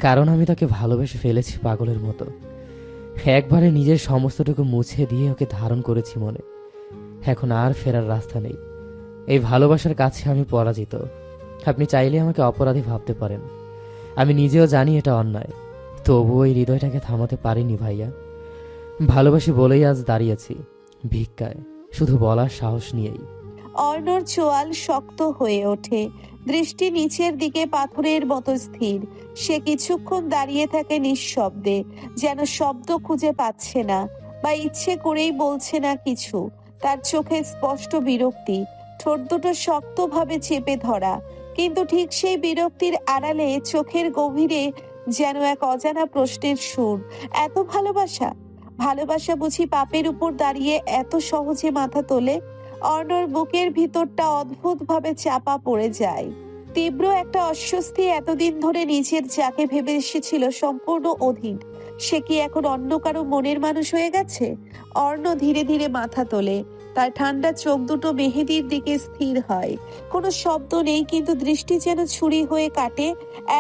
কারণ আমি তাকে ভালোবেসে ফেলেছি পাগলের মতো। একবারে নিজের সমস্তটুকু মুছে দিয়ে ওকে ধারণ করেছি মনে। এখন আর ফেরার রাস্তা নেই। এই ভালোবাসার কাছে আমি পরাজিত। আপনি চাইলে আমাকে অপরাধী ভাবতে পারেন, আমি নিজেও জানি এটা অন্যায়, তবুও এই হৃদয়টাকে থামাতে পারিনি ভাইয়া। ভালোবাসি বলেই আজ দাঁড়িয়েছি ভিক্ষায়, শুধু বলার সাহস নিয়েই। অর্ণর চোয়াল শক্ত হয়ে ওঠে, দৃষ্টি নিচের দিকে পাথরের মতো স্থির। সে কিছুক্ষণ দাঁড়িয়ে থাকে নিঃশব্দে, যেন শব্দ খুঁজে পাচ্ছে না, বা ইচ্ছে করেই বলছে না কিছু। তার চোখে স্পষ্ট বিরক্তি, ঠোঁট দুটো শক্তভাবে চেপে ধরা, কিন্তু ঠিক সেই বিরক্তির আড়ালে চোখের গভীরে যেন এক অজানা প্রশ্নের সুর। এত ভালোবাসা, ভালোবাসা বুঝি পাপের উপর দাঁড়িয়ে এত সহজে মাথা তোলে? অর্ণর বুকের ভিতরটা অদ্ভুতভাবে চাপা পড়ে যায়। তীব্র একটা অস্বস্তি। এতদিন ধরে নিজের যাকে ভেবে এসেছিল সম্পূর্ণ অধীন, সে কি এখন অন্য কারো মনের মানুষ হয়ে গেছে? অর্ণ ধীরে ধীরে মাথা তোলে, তার ঠান্ডা চোখ দুটো মেহেদির দিকে স্থির হয়। কোনো শব্দ নেই, কিন্তু দৃষ্টি যেন ছুরি হয়ে কাটে,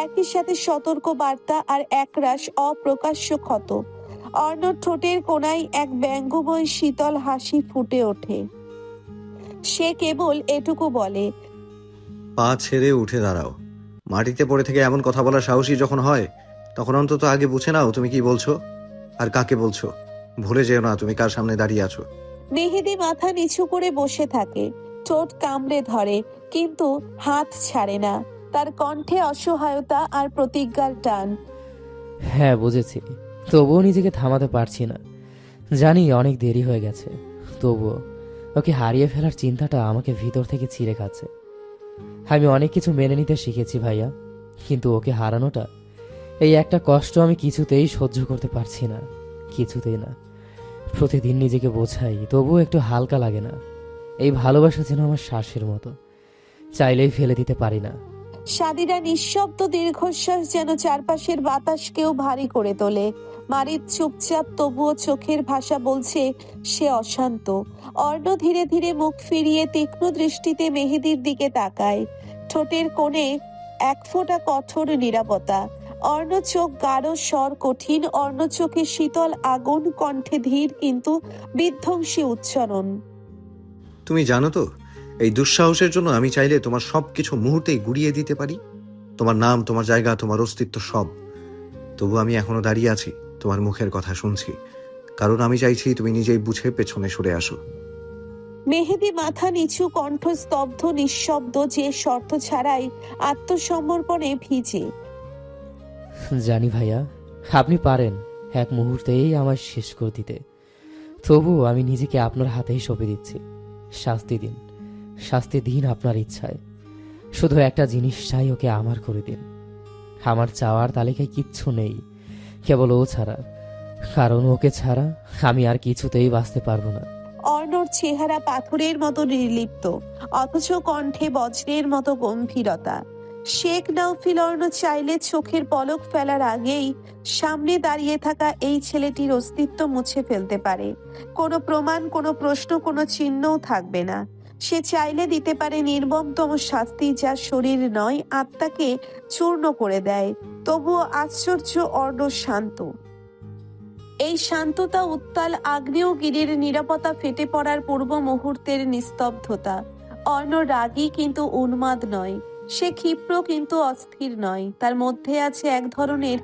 একই সাথে সতর্ক বার্তা আর একরাশ অপ্রকাশ্য ক্ষত। অর্ণর ঠোঁটের কোণায় এক ব্যঙ্গময় শীতল হাসি ফুটে ওঠে। সে কেবল এটুকু বলে, পা ছেড়ে উঠে দাঁড়াও। মাটিতে পড়ে থেকে এমন কথা বলার সাহসী যখন হয়, তখন অন্তত আগে বুঝে নাও তুমি কি বলছো। আর কাকে বলছো? ভুলে যেও না তুমি কার সামনে দাঁড়িয়ে আছো। মেহেদি মাথা নিচু করে বসে থাকে, ঠোঁট কামড়ে ধরে, কিন্তু হাত ছাড়ে না। তার কণ্ঠে অসহায়তা আর প্রতিজ্ঞার টান। হ্যাঁ বুঝেছি, তবুও নিজেকে থামাতে পারছি না। জানি অনেক দেরি হয়ে গেছে, তবুও ওকে হারিয়ে ফেলার চিন্তাটা আমাকে ভিতর থেকে ছিঁড়ে খাচ্ছে। আমি অনেক কিছু মেনে নিতে শিখেছি ভাইয়া, কিন্তু ওকে হারানোটা, এই একটা কষ্ট আমি কিছুতেই সহ্য করতে পারছি না, কিছুতেই না। প্রতিদিন নিজেকে বোঝাই, তবুও একটু হালকা লাগে না। এই ভালোবাসা যেন আমার শ্বাসের মতো, চাইলেই ফেলে দিতে পারি না। সাদিরা নিঃশব্দ দীর্ঘশ্বাস যেন চারপাশের বাতাসকেও ভারী করে তোলে। মারিদ চুপচাপ, তবুও চোখের ভাষা বলছে সে অশান্ত। অর্ণ ধীরে ধীরে মুখ ফিরিয়ে তীক্ষ্ণ দৃষ্টিতে মেহেদির দিকে তাকায়। ঠোঁটের কোণে এক ফোঁটা কঠোর নীরবতা। অর্ণ চোখ গাঢ়, স্বর কঠিন। অর্ণ চোখে শীতল আগুন, কণ্ঠে ধীর কিন্তু বিধ্বংসী উচ্চারণ। তুমি জানো তো, এই দুঃসাহসের জন্য আমি চাইলে তোমার সবকিছু মুহূর্তেই গুড়িয়ে দিতে পারি। তোমার নাম, তোমার জায়গা, তোমার অস্তিত্ব সব। তবু আমি এখনো দাঁড়িয়ে আছি, তোমার মুখের কথা শুনছি, কারণ আমি চাইছি তুমি নিজেই বুঝে পেছনে সরে আসো। মেহেদি মাথা নিচু, কণ্ঠ স্তব্ধ, নিঃশব্দ, যে শর্ত ছাড়াই আত্মসমর্পণে ভিজে। জানি ভাইয়া, আপনি পারেন এক মুহূর্তেই আমার শেষ করে দিতে, তবুও আমি নিজেকে আপনার হাতেই সঁপে দিচ্ছি। শাস্তি দিন, শাস্তি দিন আপনার ইচ্ছায়। শুধু একটা জিনিস চাই, ওকে আমার করে দিন। আমার চাওয়ার তালিকায় কিচ্ছু নেই, কেবল ও ছাড়া, কারণ ওকে ছাড়া আমি আর কিছুতেই বাঁচতে পারবো না। অর্ণর চেহারা পাথরের মতো নির্লিপ্ত, অথচ কণ্ঠে বজ্রের মতো গম্ভীরতা। শেখ নাউফিল অর্ণ চাইলে চোখের পলক ফেলার আগেই সামনে দাঁড়িয়ে থাকা এই ছেলেটির অস্তিত্ব মুছে ফেলতে পারে। কোনো প্রমাণ, কোনো প্রশ্ন, কোনো চিহ্নও থাকবে না। সে চাইলে দিতে পারে নির্মমতম শাস্তি, যা শরীর নয় আত্মাকে চূর্ণ করে দেয়। তবুও আশ্চর্য, অর্ণ শান্ত। এই শান্ততা উত্তাল আগ্নেয়গিরির নিরাপত্তা ফেটে পড়ার পূর্ব মুহূর্তের নিস্তব্ধতা। অর্ণ রাগী কিন্তু উন্মাদ নয়, সে ক্ষিপ্র কিন্তু অস্থির নয়। তার মধ্যে আছে এক ধরনের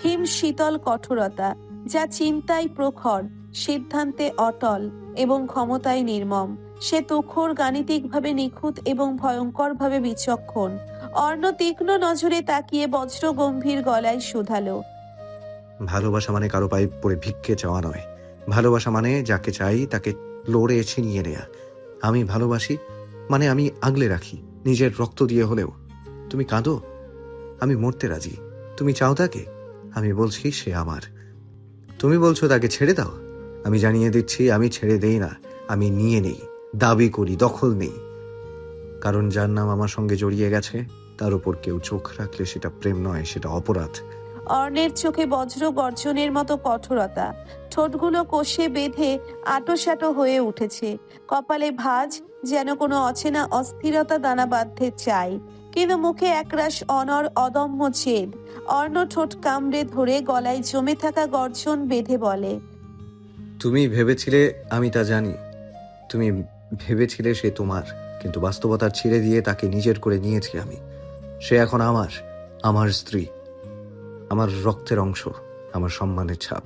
হিম শীতল কঠোরতা, যা চিন্তায় প্রখর, সিদ্ধান্তে অটল এবং ক্ষমতায় নির্মম। সে তুখোড়, গাণিতিকভাবে নিখুঁত এবং ভয়ঙ্করভাবে বিচক্ষণ। অর্ণ তীক্ষ্ণ নজরে তাকিয়ে বজ্র গম্ভীর গলায় শুধালো, ভালোবাসা মানে কারো পায়ে পড়ে ভিক্ষে চাওয়া নয়। ভালোবাসা মানে যাকে চাই তাকে লড়ে ছিনিয়ে নেয়া। আমি ভালোবাসি মানে আমি আগলে রাখি, নিজের রক্ত দিয়ে হলেও। তুমি কাঁদো, আমি মরতে রাজি। তুমি চাও তাকে, আমি বলছি সে আমার। তুমি বলছো তাকে ছেড়ে দাও, আমি জানিয়ে দিচ্ছি আমি ছেড়ে দেই না, আমি নিয়ে নেই, দাবি করি, দখল নেই। কারণ যার নাম আমার সঙ্গে জড়িয়ে গেছে, তার উপর কেউ চোখ রাখলে সেটা প্রেম নয়, সেটা অপরাধ। অর্ণের চোখে বজ্র গর্জনের মতো কঠোরতা। ঠোঁটগুলো কষে বেঁধে আটোসাটো হয়ে উঠেছে। কপালে ভাঁজ, যেন কোনো অচেনা অস্থিরতা দানা বাঁধতে চায়। কিন্তু মুখে একরাশ অনর, অদম্য জেদ। অর্ণ ঠোঁট কামড়ে ধরে গলায় জমে থাকা গর্জন বেঁধে বলে, তুমি ভেবেছিলে আমি তা জানি। তুমি ভেবেছিলে সে তোমার, কিন্তু বাস্তবতা ছেড়ে দিয়ে তাকে নিজের করে নিয়েছি আমি। সে এখন আমার, আমার স্ত্রী, আমার রক্তের অংশ, আমার সম্মানের ছাপ।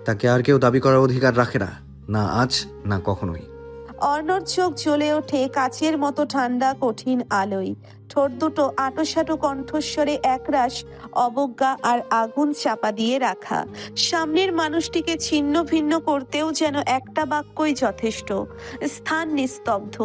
তাকে আর কেউ দাবি করার অধিকার রাখে না, না আজ, না কখনোই। অর্ণর চোখ জ্বলে ওঠে কাচের মতো ঠান্ডা কঠিন আলোয়। ঠোঁট দুটো আটোসাটো কণ্ঠস্বরে একরাশ অবজ্ঞা আর আগুন চাপা দিয়ে রাখা। সামনের মানুষটিকে ছিন্ন ভিন্ন করতেও যেন একটা বাক্যই যথেষ্ট। স্থান নিস্তব্ধ,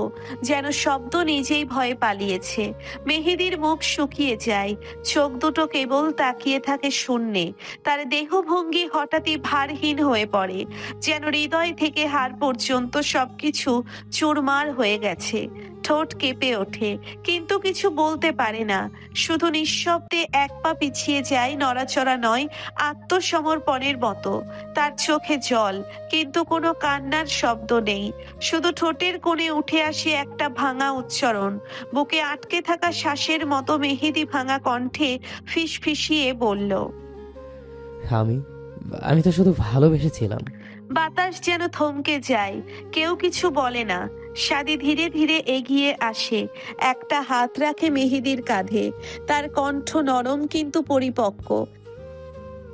যেন শব্দ নিজেই ভয়ে পালিয়েছে। মেহেদির মুখ শুকিয়ে যায়, চোখ দুটো কেবল তাকিয়ে থাকে শূন্যে। তার দেহভঙ্গি হঠাৎই ভারহীন হয়ে পড়ে, যেন হৃদয় থেকে হাড় পর্যন্ত সবকিছু চুরমার হয়ে গেছে। ঠোঁট কেঁপে ওঠে, কিন্তু কিছু বলতে পারে না। শুধু নিঃশব্দে এক পা পিছিয়ে যায়, নড়াচড়া নয়, আত্মসমর্পণের মতো। তার চোখে জল, কিন্তু কোনো কান্নার শব্দ নেই। শুধু ঠোঁটের কোণে উঠে আসে একটা ভাঙা উচ্চারণ। বুকে আটকে থাকা শ্বাসের মতো মেহেদি ভাঙা কণ্ঠে ফিসফিসিয়ে বলল, আমি আমি তো শুধু ভালোবেসেছিলাম। বাতাস যেন থমকে যায়, কেউ কিছু বলে না। সাদি ধীরে ধীরে এগিয়ে আসে, একটা হাত রাখে মেহেদির কাঁধে। তার কণ্ঠ নরম কিন্তু পরিপক্ক।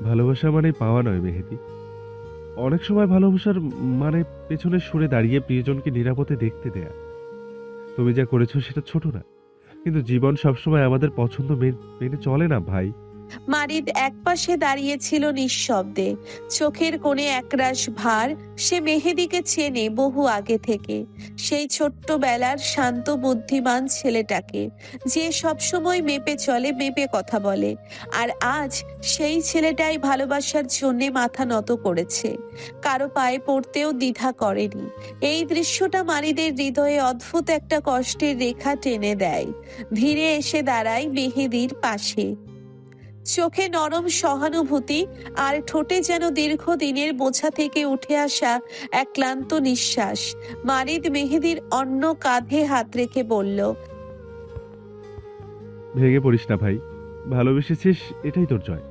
ভালোবাসা মানে পাওয়া নয় মেহেদি। অনেক সময় ভালোবাসার মানে পেছনে সরে দাঁড়িয়ে প্রিয়জনকে নিরাপদে দেখতে দেয়া। তুমি যা করেছো সেটা ছোট না, কিন্তু জীবন সবসময় আমাদের পছন্দ মেনে চলে না ভাই। মারিদ একপাশে দাঁড়িয়েছিল নিঃশব্দে, চোখের কোণে একরাশ ভার। সে মেহেদিকে চেনে বহু আগে থেকে, সেই ছোট্টবেলার শান্ত বুদ্ধিমান ছেলেটাকে, যে সবসময় মেপে চলে, মেপে কথা বলে। আর আজ সেই ছেলেটাই ভালোবাসার জন্যে মাথা নত করেছে, কারো পায়ে পড়তেও দ্বিধা করেনি। এই দৃশ্যটা মারিদের হৃদয়ে অদ্ভুত একটা কষ্টের রেখা টেনে দেয়। ধীরে এসে দাঁড়ায় মেহেদির পাশে, চোখে নরম সহানুভূতি আর ঠোঁটে যেন দীর্ঘদিনের বোঝা থেকে উঠে আসা এক ক্লান্ত নিঃশ্বাস। মারিদ মেহেদির অন্য কাঁধে হাত রেখে বলল, ভেঙে পড়িস না ভাই, ভালোবেসেছিস এটাই তোর জয়।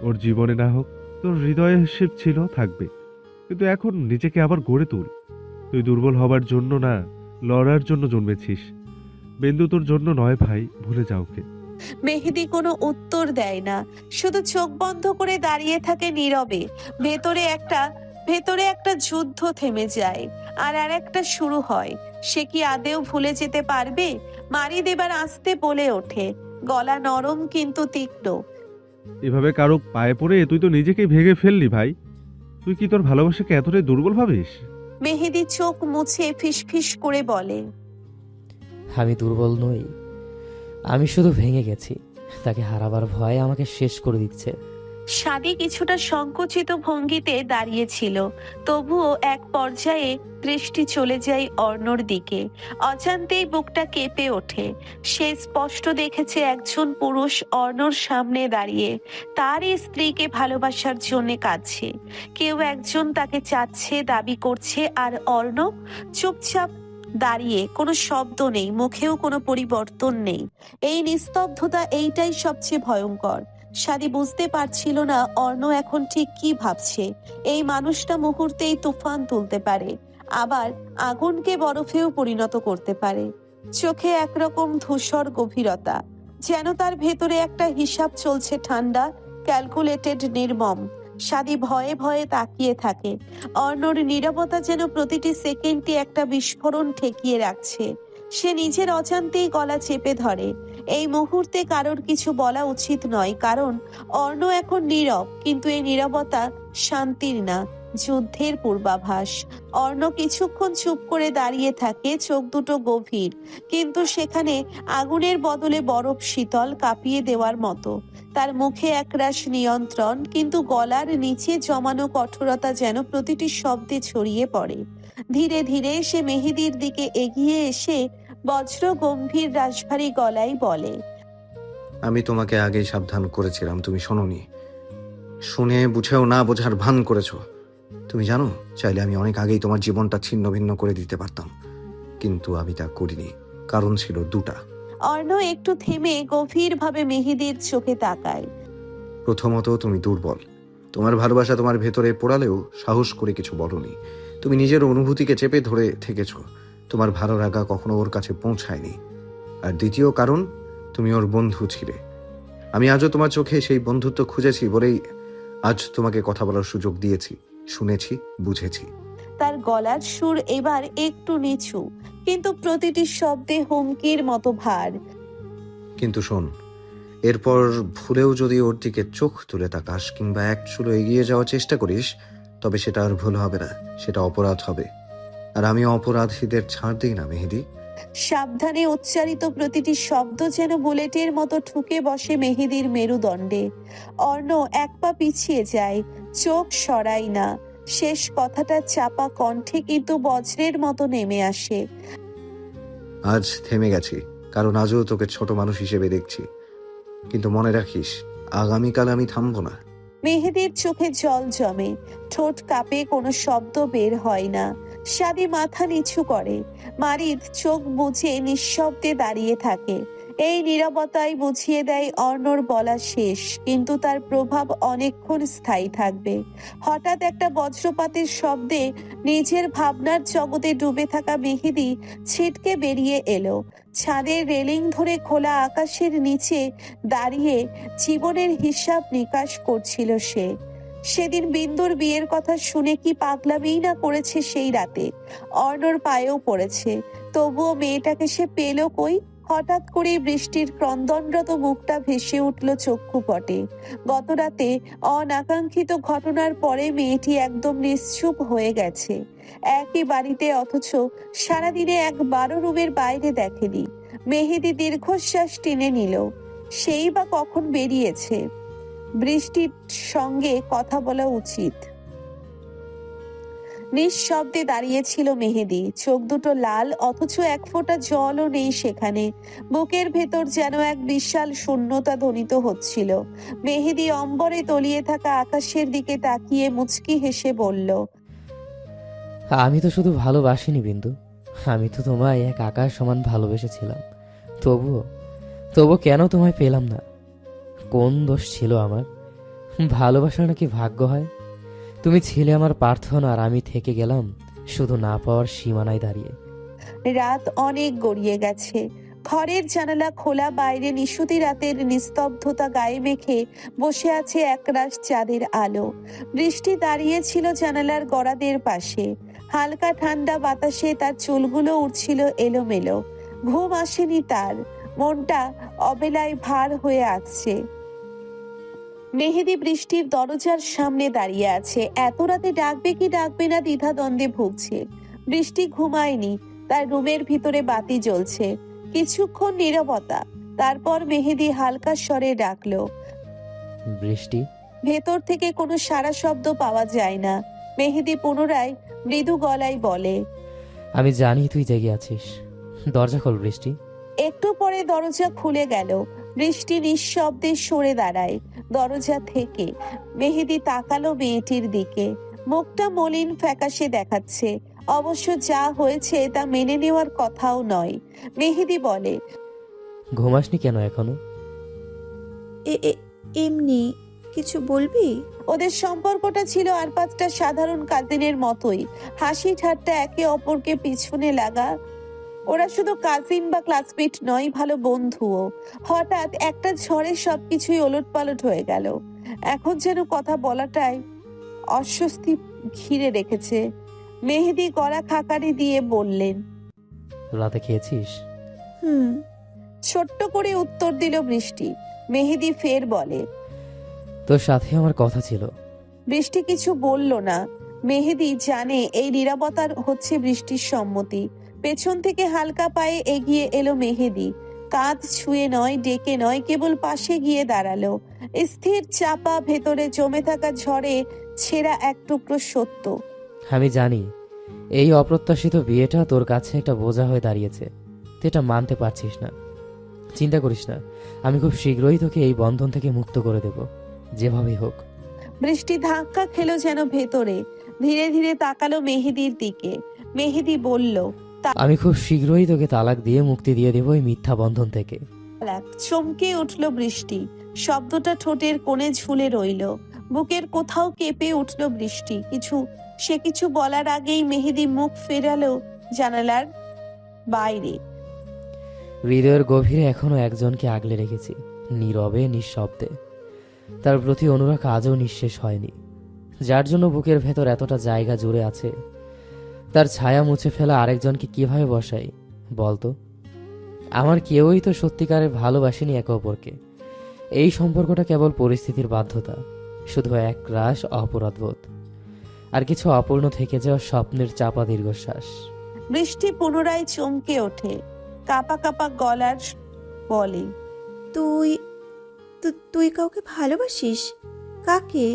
ওর জীবনে না হোক, তোর হৃদয়ে সে ছিল, থাকবে। কিন্তু এখন নিজেকে আবার গড়ে তুল। তুই দুর্বল হবার জন্য না, লড়ার জন্য জন্মেছিস। বিন্দু তোর জন্য নয় ভাই, ভুলে যাও ওকে। মেহেদি কোনো উত্তর দেয় না, শুধু চোখ বন্ধ করে দাঁড়িয়ে থাকে নীরবে। ভেতরে একটা যুদ্ধ থেমে যায়, আর একটা শুরু হয়। সে কি আদেও ভুলে যেতে পারবে? মারিদ এবার আস্তে বলে ওঠে, গলা নরম কিন্তু তীক্ষ্ণ, এভাবে কারো পায়ে পড়ে তুই তো নিজেকেই ভেঙে ফেললি ভাই। তুই কি তোর ভালোবাসাকে এতটাই দুর্বল ভাবিস? মেহেদি চোখ মুছে ফিসফিস করে বলে, আমি দুর্বল নই, আমি শুধু ভেঙে গেছি। তাকে হারাবার ভয় আমাকে শেষ করে দিচ্ছে। সাদি কিছুটা সংকুচিত ভঙ্গিতে দাঁড়িয়েছিল, তবুও এক পর্যায়ে দৃষ্টি চলে যায় অর্ণর দিকে। অজান্তেই বুকটা কেঁপে ওঠে। সে স্পষ্ট দেখেছে একজন পুরুষ অর্ণর সামনে দাঁড়িয়ে তার স্ত্রীকে ভালোবাসার জন্য কাঁদছে। কেউ একজন তাকে চাচ্ছে, দাবি করছে, আর অর্ণ চুপচাপ দাঁড়িয়ে, কোনো শব্দ নেই, মুখেও কোনো পরিবর্তন নেই। এই নিস্তব্ধতা, এইটাই সবচেয়ে ভয়ঙ্কর। সাদি বুঝতে পারছিল না অর্ণ এখন ঠিক কি ভাবছে। এই মানুষটা মুহূর্তেই তুফান তুলতে পারে, আবার আগুনকে বরফেও পরিণত করতে পারে। চোখে একরকম ধূসর গভীরতা, যেন তার ভেতরে একটা হিসাব চলছে, ঠান্ডা, ক্যালকুলেটেড, নির্মম। সাদি ভয়ে ভয়ে তাকিয়ে থাকে। অর্ণর নীরবতা যেন প্রতিটি সেকেন্ডে একটা বিস্ফোরণ ঠেকিয়ে রাখছে। সে নিজের অজান্তেই গলা চেপে ধরে। এই মুহূর্তে কারোর কিছু বলা উচিত নয়, কারণ অর্ণ এখন নীরব, কিন্তু এই নীরবতা শান্তির না, যুদ্ধের পূর্বাভাস। অর্ণ কিছুক্ষণ চুপ করে দাঁড়িয়ে থাকে, চোখ দুটো গভীর, কিন্তু সেখানে আগুনের বদলে বরফ, শীতল, কাঁপিয়ে দেওয়ার মতো। তার মুখে একরাশ নিয়ন্ত্রণ, কিন্তু গলার নিচে জমানো কঠোরতা যেন প্রতিটি শব্দে ছড়িয়ে পড়ে। ধীরে ধীরে সে মেহেদির দিকে এগিয়ে এসে বজ্র গম্ভীর রাশভারী গলায় বলে, আমি তোমাকে আগেই সাবধান করেছিলাম, তুমি শোনোনি। শুনে বুঝেও না বোঝার ভান করেছো। তুমি জানো, চাইলে আমি অনেক আগেই তোমার জীবনটা ছিন্ন ভিন্ন করে দিতে পারতাম, কিন্তু আমি তা করিনি। কারণ ছিল দুটা। অর্ণ একটু থেমে গভীরভাবে মেহেদির চোখে তাকায়। প্রথমত, তুমি দুর্বল। তোমার ভালোবাসা তোমার ভেতরে পোড়ালেও সাহস করে কিছু বলনি। তুমি নিজের অনুভূতিকে চেপে ধরে থেকেছ। তোমার ভালো লাগা কখনো ওর কাছে পৌঁছায়নি। আর দ্বিতীয় কারণ, তুমি ওর বন্ধু ছিলে। আমি আজও তোমার চোখে সেই বন্ধুত্ব খুঁজেছি বলেই আজ তোমাকে কথা বলার সুযোগ দিয়েছি, শুনেছি, বুঝেছি। তার গলার সুর এবার একটু নিচু, কিন্তু প্রতিটি শব্দে হুমকির মতো ভার। কিন্তু শোন, এরপর ভুলেও যদি ওর দিকে চোখ তুলে তাকাস কিংবা এক চুলো এগিয়ে যাওয়ার চেষ্টা করিস, তবে সেটা আর ভুল হবে না, সেটা অপরাধ হবে। আর আমি অপরাধীদের ছাড় দিই না মেহেদি। সাবধানে উচ্চারিত প্রতিটি শব্দ যেন বুলেটের মতো ঠুকে বসে মেহেদির মেরুদণ্ডে। অর্ণ এক পা পিছিয়ে যায়, চোখ সরায় না। শেষ কথাটা চাপা কণ্ঠে কিন্তু বজ্রের মতো নেমে আসে। আজ থেমে গেছি, কারণ আজও তোকে ছোট মানুষ হিসেবে দেখছি। কিন্তু মনে রাখিস, আগামীকাল আমি থামবো না। মেহেদির চোখে জল জমে, ঠোঁট কাঁপে, কোনো শব্দ বের হয় না। সাদি মাথা নিচু করে। মারিদ চোখ বুজে নিঃশব্দে দাঁড়িয়ে থাকে। এই নীরবতাই বুঝিয়ে দেয় অর্ণর বলা শেষ, কিন্তু তার প্রভাব অনেকক্ষণ স্থায়ী থাকবে। হঠাৎ একটা বজ্রপাতের শব্দে নিজের ভাবনার জগতে ডুবে থাকা মেহেদি ছিটকে বেরিয়ে এলো। ছাদের রেলিং ধরে খোলা আকাশের নিচে দাঁড়িয়ে জীবনের হিসাব নিকাশ করছিল সে। সেদিন বিন্দুর বিয়ের কথা শুনে কি পাগলামিই না করেছে সেই রাতে। অর্ণর পায়েও পড়েছে, তবুও মেয়েটাকে সে পেল কই? হঠাৎ করে বৃষ্টির ক্রন্দনরত মুখটা ভেসে উঠল চক্ষুপটে। গত রাতে অনাকাঙ্ক্ষিত ঘটনার পরে মেয়েটি একদম নিশ্চুপ হয়ে গেছে। একই বাড়িতে, অথচ সারাদিনে একবারও রুমের বাইরে দেখেনি। মেহেদি দীর্ঘশ্বাস টেনে নিল। সেই বা কখন বেরিয়েছে? বৃষ্টির সঙ্গে কথা বলা উচিত। নিঃশব্দে দাঁড়িয়েছিল মেহেদি, চোখ দুটো লাল, অথচ এক ফোঁটা জলও নেই সেখানে। বুকের ভেতর যেন এক বিশাল শূন্যতা ধ্বনিত হচ্ছিল। মেহেদি অম্বরে তলিয়ে থাকা আকাশের দিকে তাকিয়ে মুচকি হেসে বলল, আমি তো শুধু ভালোবাসিনি বিন্দু, আমি তো তোমায় এক আকাশ সমান ভালোবেসেছিলাম। তবুও কেন তোমায় পেলাম না? কোন দোষ ছিল আমার? ভালোবাসা নাকি ভাগ্য হয়? তুমি ছিলে আমার প্রার্থনা, আর আমি থেকে গেলাম শুধু না পাওয়ার সীমানায় দাঁড়িয়ে। রাত অনেক গড়িয়ে গেছে। ঘরের জানালা খোলা, বাইরে নিশুতি রাতের নিস্তব্ধতা গায়ে মেখে বসে আছে একরাশ চাঁদের আলো। বৃষ্টি দাঁড়িয়েছিল জানালার গড়াদের পাশে। হালকা ঠান্ডা বাতাসে তার চুলগুলো উঠছিল এলোমেলো। ঘুম আসেনি তার, মনটা অবেলায় ভার হয়ে আসছে। মেহেদি বৃষ্টির দরজার সামনে দাঁড়িয়ে আছে। এত রাতে ডাকবে কি ডাকবে না দ্বিধাদ্বন্দ্বে ভুগছে। বৃষ্টি ঘুমায়নি, তার রুমের ভিতরে বাতি জ্বলছে। কিছুক্ষণ নীরবতা, তারপর মেহেদি হালকা স্বরে ডাকলো। বৃষ্টি। ভেতর থেকে কোনো সাড়া শব্দ পাওয়া যায় না। মেহেদি পুনরায় মৃদু গলায় বলে, আমি জানি তুই জেগে আছিস, দরজা খোল বৃষ্টি। একটু পরে দরজা খুলে গেল। বৃষ্টি নিঃশব্দে সরে দাঁড়ায় দরজা থেকে। মেহেদি তাকালো মেয়েটির দিকে। মুখটা মলিন ফ্যাকাশে দেখাচ্ছে, অবশ্য যা হয়েছে তা মেনে নেওয়ার কথাও নয়। মেহেদি বলে, ঘুমাসনি কেন এখনো? এমনি। কিছু বলবি? ওদের সম্পর্কটা ছিল আর পাঁচটা সাধারণ কাজিনের মতোই, হাসি ঠাট্টা, একে অপরকে পিছনে লাগা। ওরা শুধু কাজিন বা ক্লাসমেট নয়, ভালো বন্ধুও। হঠাৎ একটা ঝড়ে সবকিছুই ওলটপালট হয়ে গেল। এখন যেন কথা বলাটাই অস্বস্তি ঘিরে রেখেছে। মেহেদি গলা খাকারি দিয়ে বললেন, রাতে খেয়েছিস? হুম। ছোট্ট করে উত্তর দিল বৃষ্টি। মেহেদি ফের বলে, তোর সাথে আমার কথা ছিল। বৃষ্টি কিছু বলল না। মেহেদি জানে এই নীরবতার হচ্ছে বৃষ্টির সম্মতি। পেছন থেকে হালকা পায়ে এগিয়ে এলো মেহেদি। কাঁধ ছুঁয়ে নয়, ডেকে নয়, কেবল পাশে গিয়ে দাঁড়ালো। স্থির, চাপা, ভেতরে জমে থাকা ঝড়ে ছেঁড়া এক টুকরো সত্য। আমি জানি এই অপ্রত্যাশিত বিয়েটা তোর কাছে একটা বোঝা হয়ে দাঁড়িয়েছে, তুই এটা মানতে পারছিস না। চিন্তা করিস না, আমি খুব শীঘ্রই তোকে এই বন্ধন থেকে মুক্ত করে দেব, যেভাবেই হোক। বৃষ্টি ধাক্কা খেলো যেন ভেতরে। ধীরে ধীরে তাকালো মেহেদির দিকে। মেহেদি বলল, আমি খুব শীঘ্রই তোকে তালাক দিয়ে মুক্তি দিয়ে দেবো এই মিথ্যা বন্ধন থেকে। তালাক। চমকে উঠল বৃষ্টি। শব্দটা ঠোঁটের কোণে ঝুলে রইল। বুকের কোথাও কেঁপে উঠল বৃষ্টি। সে কিছু বলার আগেই মেহেদি মুখ ফেরালো জানালার বাইরে। হৃদয়ের গভীরে এখনো একজনকে আগলে রেখেছি, নীরবে, নিঃশব্দে। তার প্রতি অনুরাগ আজও নিঃশেষ হয়নি। যার জন্য বুকের ভেতর এতটা জায়গা জুড়ে আছে, তার ছায়া মুছে ফেলা আরেকজনকে কিভাবে বসাই বলতো? আমার কেউই তো সত্যিকারে ভালোবাসেনি একে অপরকে। এই সম্পর্কটা কেবল পরিস্থিতির বাধ্যতা, শুধু এক রাশ অপরাধবোধ, আর কিছু অপূর্ণ থেকে যাওয়া স্বপ্নের চাপা দীর্ঘশ্বাস। বৃষ্টি পুনরায় চমকে ওঠে, কাপা কাপা গলার বলে, তুই তুই কাউকে ভালোবাসিস? কাকে?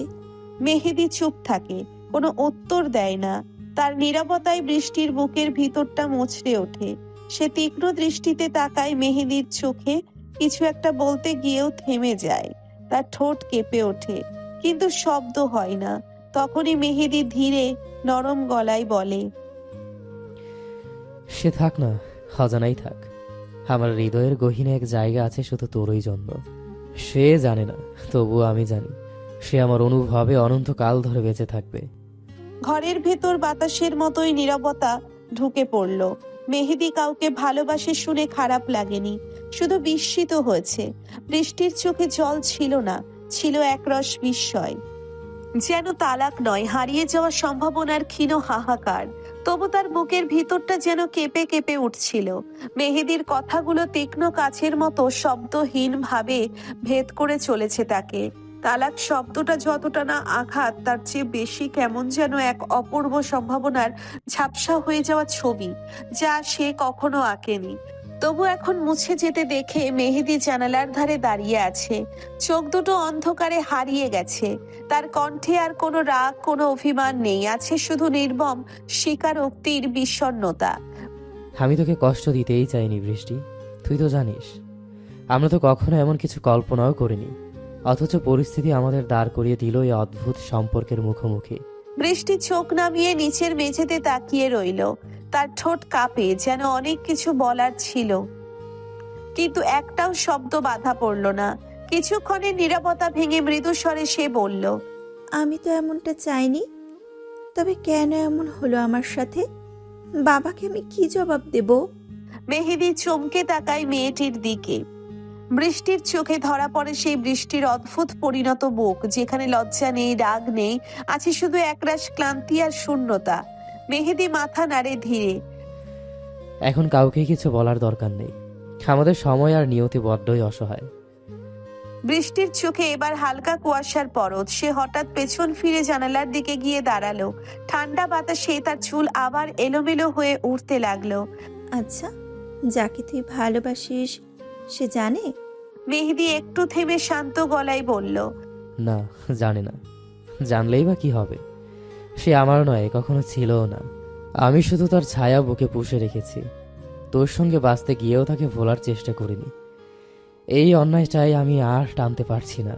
মেহেদি চুপ থাকে, কোনো উত্তর দেয় না। তার নীরবতায় বৃষ্টির বুকের ভিতরটা মুচড়ে ওঠে। সে তীক্ষ্ণ দৃষ্টিতে তাকায় মেহেদির চোখে, কিছু একটা বলতে গিয়েও থেমে যায়। তার ঠোঁট কেঁপে ওঠে, কিন্তু শব্দ হয় না। তখনই মেহেদি ধীরে নরম গলায় বলে, সে থাক না, অজানাই থাক। আমার হৃদয়ের গহীনে এক জায়গা আছে শুধু তোরই জন্য। সে জানে না, তবুও আমি জানি সে আমার অনুভবে অনন্তকাল ধরে বেঁচে থাকবে। ঘরের ভেতর বাতাসের মতোই নীরবতা ঢুকে পড়ল। মেহেদি কাউকে ভালোবাসে শুনে খারাপ লাগেনি, শুধু বিস্মিত হয়েছে। বৃষ্টির চোখে জল ছিল না, ছিল একরস বিস্ময়। যেন তালাক নয়, হারিয়ে যাওয়া সম্ভাবনার ক্ষীণ হাহাকার। তবু তার বুকের ভিতরটা যেন কেঁপে কেঁপে উঠছিল। মেহেদির কথাগুলো তীক্ষ্ণ কাছের মতো শব্দহীন ভাবে ভেদ করে চলেছে তাকে। তালাক শব্দটা যতটা না আঘাত, তার চেয়ে বেশি কেমন যেন এক অপূর্ব সম্ভাবনার ঝাপসা হয়ে যাওয়া ছবি, যা সে কখনো আঁকেনি। তবু এখন মুছে যেতে দেখে মেহেদি জানালার ধারে দাঁড়িয়ে আছে। চোখ দুটো অন্ধকারে হারিয়ে গেছে। তার কণ্ঠে আর কোনো রাগ, কোনো অভিমান নেই, আছে শুধু নির্মম স্বীকারোক্তির বিষণ্ণতা। আমি তোকে কষ্ট দিতেই চাইনি বৃষ্টি, তুই তো জানিস। আমরা তো কখনো এমন কিছু কল্পনাও করিনি, অথচ পরিস্থিতি আমাদের দাঁড় করিয়ে দিল এই অদ্ভুত সম্পর্কের মুখোমুখি। বৃষ্টি চোখ নামিয়ে নিচের মেঝেতে তাকিয়ে রইল। তার ঠোঁট কাঁপে, যেন অনেক কিছু বলার ছিল, কিন্তু একটাও শব্দ বাধা পড়ল না। কিছুক্ষণের নীরবতা ভেঙে মৃদু স্বরে সে বলল, আমি তো এমনটা চাইনি, তবে কেন এমন হলো আমার সাথে? বাবাকে আমি কি জবাব দেব? মেহেদি চমকে তাকায় মেয়েটির দিকে। বৃষ্টির চোখে ধরা পড়ে সেই বৃষ্টির অদ্ভুত পরিণত মুখ, যেখানে লজ্জা নেই, রাগ নেই, আছে শুধু একরাশ ক্লান্তি আর শূন্যতা। মেহেদি মাথা নাড়ে ধীরে। এখন কাউকে কিছু বলার দরকার নেই, আমাদের সময় আর নিয়তি বড্ডই অসহায়। বৃষ্টির চোখে এবার হালকা কুয়াশার পরত। সে হঠাৎ পেছন ফিরে জানালার দিকে গিয়ে দাঁড়ালো। ঠান্ডা বাতাসে তার চুল আবার এলোমেলো হয়ে উঠতে লাগলো। আচ্ছা, যাকে তুই ভালোবাসিস সে জানে? মেহেদি একটু থেমে শান্ত গলায় বলল, না, জানে না। জানলেই বা কি হবে? সে আমার নয়, কখনো ছিলও না। আমি শুধু তার ছায়া বুকে পুষে রেখেছি। তোর সঙ্গে বাঁচতে গিয়েও তাকে ভোলার চেষ্টা করিনি। এই অন্যায়টাই আমি আর টানতে পারছি না।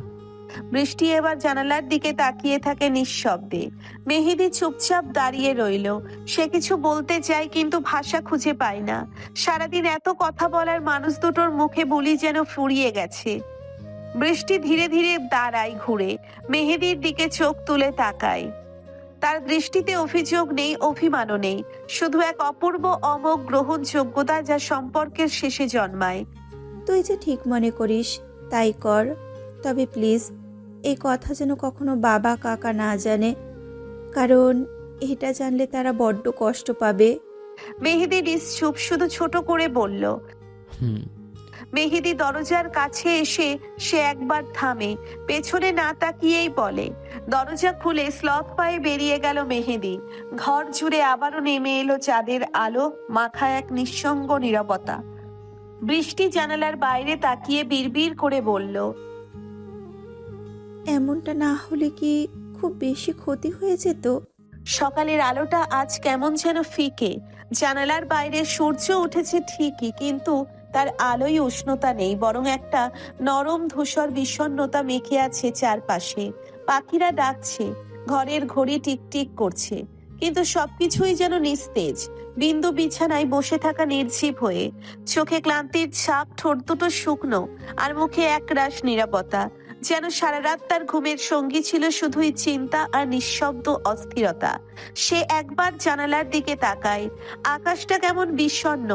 বৃষ্টি এবার জানালার দিকে তাকিয়ে থাকে নিঃশব্দে। মেহেদি চুপচাপ দাঁড়িয়ে রইল। সে কিছু বলতে চায়, কিন্তু ভাষা খুঁজে পায় না। সারাদিন এত কথা বলার মানুষ দুটোর মুখে বুলি যেন ফুরিয়ে গেছে। বৃষ্টি ধীরে ধীরে দাঁড়ায়, ঘুরে মেহেদির দিকে চোখ তুলে তাকায়। তার দৃষ্টিতে অভিযোগ নেই, অভিমানও নেই, শুধু এক অপূর্ব অমোঘ গ্রহণযোগ্যতা, যা সম্পর্কের শেষে জন্মায়। তুই যে ঠিক মনে করিস তাই কর, তবে প্লিজ এই কথা যেন কখনো বাবা কাকা না জানে, কারণ এটা জানলে তারা বড্ড কষ্ট পাবে। মেহেদি নিশ্চুপ, শুধু ছোট করে বলল। হুম। মেহেদি দরজার কাছে এসে সে একবার থামে, পেছনে না তাকিয়েই বলে। দরজা খুলে স্লথ পায়ে বেরিয়ে গেল মেহেদি। ঘর জুড়ে আবারও নেমে এলো চাঁদের আলো মাখা এক নিঃসঙ্গ নীরবতা। বৃষ্টি জানালার বাইরে তাকিয়ে বিড়বিড় করে বলল, এমনটা না হলে কি খুব বেশি ক্ষতি হয়ে যেত? সকালের আলোটা আজ কেমন যেন ফিকে। জানালার বাইরে সূর্য উঠেছে ঠিকই, কিন্তু তার আলোয় উষ্ণতা নেই, বরং একটা নরম ধূসর বিষণ্ণতা মেখে আছে চারপাশে। পাখিরা ডাকছে, ঘরের ঘড়ি টিকটিক করছে, কিন্তু সবকিছুই যেন নিস্তেজ। বিন্দু বিছানায় বসে থাকা নির্জীব হয়ে, চোখে ক্লান্তির ছাপ, ঠোঁট দুটো শুকনো, আর মুখে একরাশ নীরবতা। যেন সারা রাত তার ঘুমের সঙ্গী ছিল শুধুই চিন্তা আর নিঃশব্দ অস্থিরতা। সে একবার জানালার দিকে তাকায়। আকাশটা কেমন বিষণ্ণ,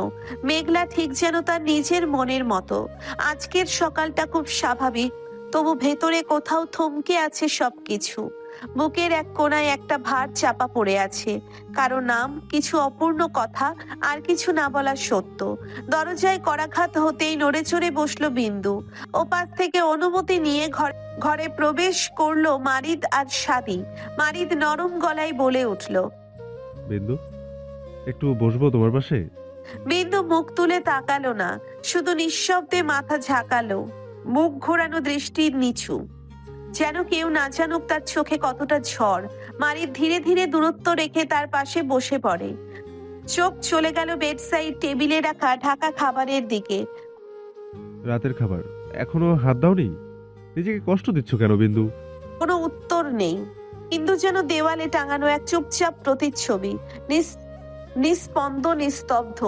মেঘলা, ঠিক যেন তার নিজের মনের মতো। আজকের সকালটা খুব স্বাভাবিক, তবু ভেতরে কোথাও থমকে আছে সবকিছু। বুকের এক কোণায় একটা ভার চাপা পড়ে আছে, কারো নাম, কিছু অপূর্ণ কথা, আর কিছু না বলা সত্য। দরজায় করাঘাত হতেই নড়ে চড়ে বসলো বিন্দু। ওপাশ থেকে অনুমতি নিয়ে ঘরে প্রবেশ করলো মারিদ আর সাদি। মারিদ নরম গলায় বলে উঠল, বিন্দু, একটু বসবো তোমার পাশে? বিন্দু মুখ তুলে তাকালো না, শুধু নিঃশব্দে মাথা ঝাঁকালো, মুখ ঘোরানো, দৃষ্টি নিচু, যেন কেউ না জানুক তার চোখে কতটা ঝড়। মারিদ ধীরে ধীরে দূরত্ব রেখে তার পাশে বসে পড়ে। চোখ চলে গেল বেডসাইড টেবিলে রাখা ঢাকা খাবারের দিকে। রাতের খাবার এখনো হাত দাওনি? নিজেকে কষ্ট দিচ্ছ কেন বিন্দু? কোনো উত্তর নেই, কিন্তু যেন দেওয়ালে টাঙানো এক চুপচাপ প্রতিচ্ছবি, নিস্পন্দ, নিস্তব্ধ।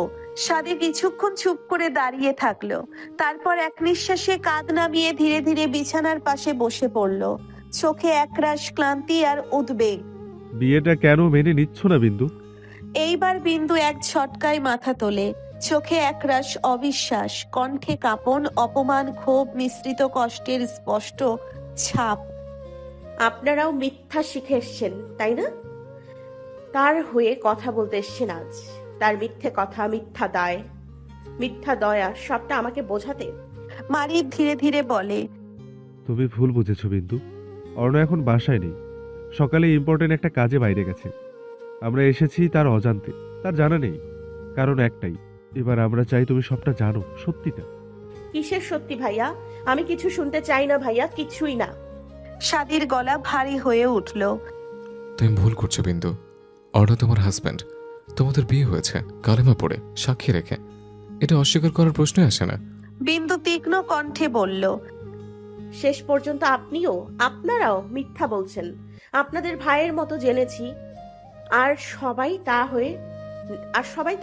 সাদে কিছুক্ষণ চুপ করে দাঁড়িয়ে থাকলো, তারপর এক নিঃশ্বাসে কাঁধ নামিয়ে ধীরে ধীরে বিছানার পাশে বসে পড়ল, চোখে একরাশ ক্লান্তি আর উদ্বেগ। বিয়েটা কেন মেনে নিচ্ছ না বিন্দু? এইবার বিন্দু এক ঝটকায় মাথা তোলে, চোখে একরাশ অবিশ্বাস, কণ্ঠে কাঁপন, অপমান, ক্ষোভ মিশ্রিত কষ্টের স্পষ্ট ছাপ। আপনারাও মিথ্যা শিখে এসছেন তাই না? তার হয়ে কথা বলতে এসছেন আজ। তার মিথ্যে কথা, মিথ্যা দায়, মিথ্যা দয়া, সবটা আমাকে বোঝাতে। মারিফ ধীরে ধীরে বলে, তুমি ভুল বুঝেছো বিন্দু। অর্ণ এখন বাসায় নেই, সকালে ইম্পর্টেন্ট একটা কাজে বাইরে গেছে। আমরা এসেছি তার অজান্তে, তার জানা নেই। কারণ একটাই, এবার আমরা চাই তুমি সবটা জানো, সত্যিটা। কিসের সত্যি ভাইয়া? আমি কিছু শুনতে চাই না ভাইয়া, কিছুই না। সাদির গলা ভারী হয়ে উঠল। তুমি ভুল করছো বিন্দু। অর্ণ তোমার হাজব্যান্ড, তোমাদের বিয়ে হয়েছে কালেমা পড়ে, সাক্ষী রেখে। এটা অস্বীকার করার প্রশ্নই আসে না। বিন্দু তীক্ষ্ণ কণ্ঠে বলল, শেষ পর্যন্ত আপনারাও মিথ্যা বলছেন। আপনাদের ভাইয়ের মতো জেনেছি, আর সবাই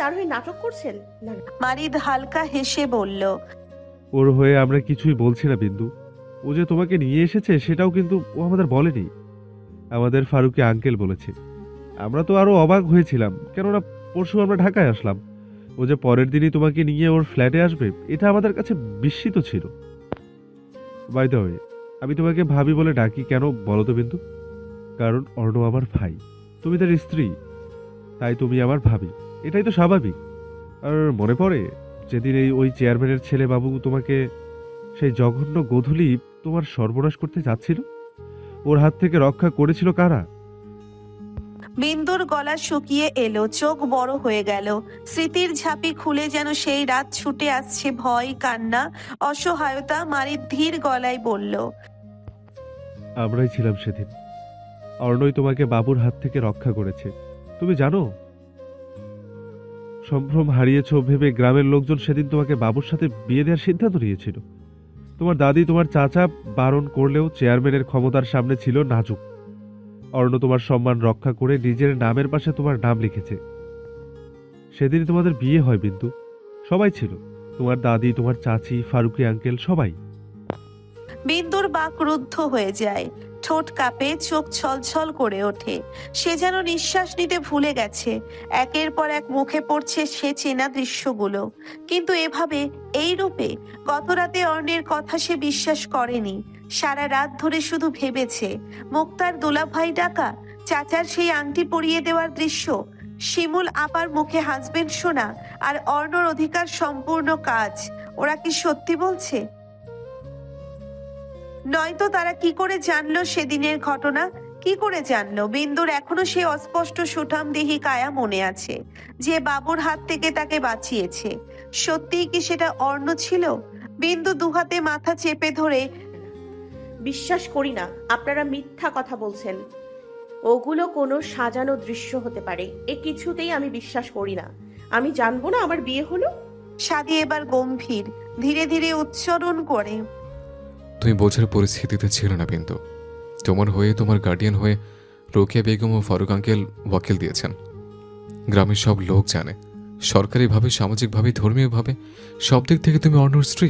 তার হয়ে নাটক করছেন। না না, মারিদ হালকা হেসে বলল, ওর হয়ে আমরা কিছুই বলছি না বিন্দু। ও যে তোমাকে নিয়ে এসেছে সেটাও কিন্তু ও আমাদের বলেনি, আমাদের ফারুকি আঙ্কেল বলেছে। আমরা তো আরো অবাক হয়েছিলাম, কেননা পরশু আমরা ঢাকায় আসলাম। ও যে পরের দিনই তোমাকে নিয়ে ওর ফ্ল্যাটে আসবে, এটা আমাদের কাছে বিস্মিত ছিল। বাই দ্য ওয়ে, আমি তোমাকে ভাবি বলে ডাকি কেন বলো তো বিন্দু? কারণ অর্ণ আমার ভাই, তুমি তার স্ত্রী, তাই তুমি আমার ভাবি। এটাই তো স্বাভাবিক। আর মনে পড়ে যেদিন ওই চেয়ারম্যানের ছেলে বাবু তোমাকে সেই জঘন্য গোধূলি তোমার সর্বনাশ করতে যাচ্ছিল, ওর হাত থেকে রক্ষা করেছিল কারা? বিন্দুর গলা শুকিয়ে এলো, চোখ বড় হয়ে গেল। স্মৃতির ঝাঁপি খুলে যেন সেই রাত ছুটে আসছে, ভয়, কান্না, অসহায়তা। মারিদ ধীর গলায় বলল, আমরাই ছিলাম সেদিন। অর্ণই তোমাকে বাবুর হাত থেকে রক্ষা করেছে। তুমি জানো, সম্ভ্রম হারিয়েছ ভেবে গ্রামের লোকজন সেদিন তোমাকে বাবুর সাথে বিয়ে দেওয়ার সিদ্ধান্ত নিয়েছিল। তোমার দাদি, তোমার চাচা বারণ করলেও চেয়ারম্যানের ক্ষমতার সামনে ছিল নাজুক। অর্ণ তোমার সম্মান রক্ষা করে নিজের নামের পাশে তোমার নাম লিখেছে। সেদিনই তোমাদের বিয়ে হয় বিন্দু। সবাই ছিল, তোমার দাদি, তোমার চাচি, ফারুকি আঙ্কেল, সবাই। বিন্দুর বাক রুদ্ধ হয়ে যায়, ঠোঁট কাঁপে, চোখ ছলছল করে ওঠে। সে যেন নিঃশ্বাস নিতে ভুলে গেছে। একের পর এক মুখে পড়ছে সে চেনা দৃশ্যগুলো, কিন্তু এভাবে, এই রূপে। গত রাতে অর্ণের কথা সে বিশ্বাস করেনি। সারা রাত ধরে শুধু ভেবেছে, মুক্তার দুলাভাই ডাকা, চাচার সেই আংটি পরিয়ে দেওয়ার দৃশ্য, শিমুল আপার মুখে হাজবেন্ড শোনা, আর অর্ণর অধিকার সম্পূর্ণ কাজ। ওরা কি সত্যি বলছে? নয়তো তারা কি করে জানলো সেদিনের ঘটনা? কি করে জানলো? বিন্দুর এখনো সে অস্পষ্ট সুঠামদেহী কায়া মনে আছে, যে বাবুর হাত থেকে তাকে বাঁচিয়েছে। সত্যিই কি সেটা অর্ণ ছিল? বিন্দু দুহাতে মাথা চেপে ধরে, বিশ্বাস করি না। আপনারা মিথ্যা কথা বলছেন। ওগুলো কোনো সাজানো দৃশ্য হতে পারে, এ কিছুতেই আমি বিশ্বাস করি না। আমি জানবো না আমার বিয়ে হলো? সাদি এবার গম্ভীর, ধীরে ধীরে উচ্চারণ করে, তুমি বোঝার পরিস্থিতিতে ছিল না বিন্দু। তোমার হয়ে, তোমার গার্ডিয়ান হয়ে রোকেয়া বেগম ও ফারুক আঙ্কেল ওয়াকিল দিয়েছেন। গ্রামের সব লোক জানে, সরকারিভাবে, সামাজিকভাবে, ধর্মীয়ভাবে, সব দিক থেকে তুমি অর্ণর স্ত্রী।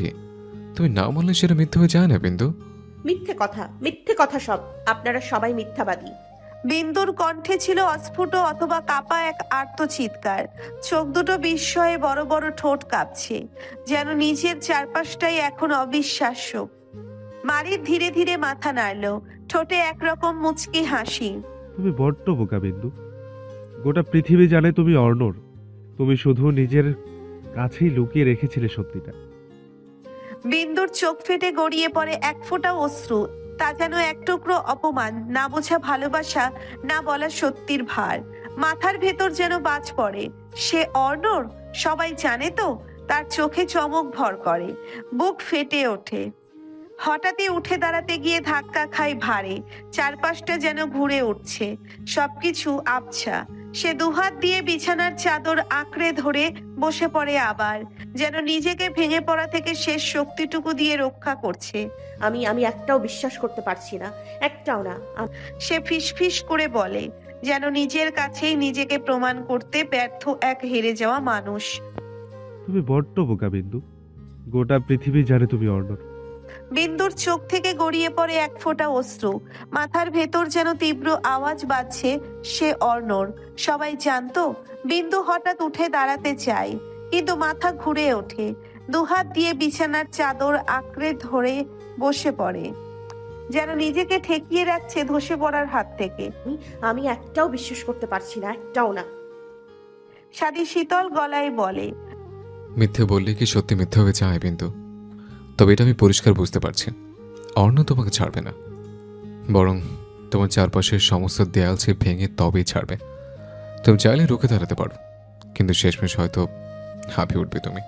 তুমি না মানলে সেটা মিথ্যে হয়ে যায় না বিন্দু। মিথ্যে কথা সব। আপনারা সবাই মিথ্যাবাদী। বিন্দুর কণ্ঠে ছিল অস্ফুট অথবা কাঁপা এক আর্তচিৎকার। চোখ দুটো বিস্ময়ে বড় বড়, ঠোঁট কাঁপছে, যেন নিজের চারপাশটাই এখন অবিশ্বাস্য। মারিদ ধীরে ধীরে মাথা নাড়ল, ঠোঁটে একরকম মুচকি হাসি। তুমি বড্ড বোকা বিন্দু। গোটা পৃথিবী জানে তুমি অর্ণর। তুমি শুধু নিজের কাছেই লুকিয়ে রেখেছিলে সত্যিটা। বিন্দুর চোখ ফেটে গড়িয়ে পড়ে এক ফোঁটা অশ্রু। তা যেন এক টুকরো অপমান, না বোঝা ভালোবাসা, না বলা সত্যির ভার। মাথার ভেতর যেন বাজ পড়ে। সে অর্ণর, সবাই জানে তো? তার চোখে চমক ভর করে, বুক ফেটে ওঠে। হঠাৎই উঠে দাঁড়াতে গিয়ে ধাক্কা খায় ভারে, চারপাশটা যেন ঘুরে উঠছে, সবকিছু আবছা। সে দুহাত দিয়ে বিছানার চাদর আঁকড়ে ধরে বসে পড়ে আবার, যেন নিজেকে ভেঙে পড়া থেকে শেষ শক্তিটুকু দিয়ে রক্ষা করছে। আমি একটাও বিশ্বাস করতে পারছি না, একটাও না। সে ফিসফিস করে বলে, যেন নিজের কাছেই নিজেকে প্রমাণ করতে ব্যর্থ এক হেরে যাওয়া মানুষ। তুমি বড্ড বোকা বিন্দু। গোটা পৃথিবী জানে তুমি অর্ণর। বিন্দুর চোখ থেকে গড়িয়ে পড়ে এক ফোঁটা অশ্রু। মাথার ভেতর যেন তীব্র আওয়াজ বাজছে, সে অর্ণর। সবাই জানতো। বিন্দু হঠাৎ উঠে দাঁড়াতে চায়, কিন্তু মাথা ঘুরে ওঠে। দুহাত দিয়ে বিছানার চাদর আঁকড়ে ধরে বসে পড়ে, যেন নিজেকে ঠেকিয়ে রাখছে ধসে পড়ার হাত থেকে। আমি একটাও বিশ্বাস করতে পারছি না, একটাও না। সাদি শীতল গলায় বলে, মিথ্যে বললে কি সত্যি মিথ্যে হয়ে যায় বিন্দু? তবে এটা আমি পরিষ্কার বুঝতে পারছি, অর্ণ তোমাকে ছাড়বে না। বরং তোমার চারপাশের সমস্ত দেয়াল সে ভেঙে তবেই ছাড়বে। তুমি চাইলে রুখে দাঁড়াতে পারো, কিন্তু শেষমেশ হয়তো হাঁপিয়ে উঠবে তুমি।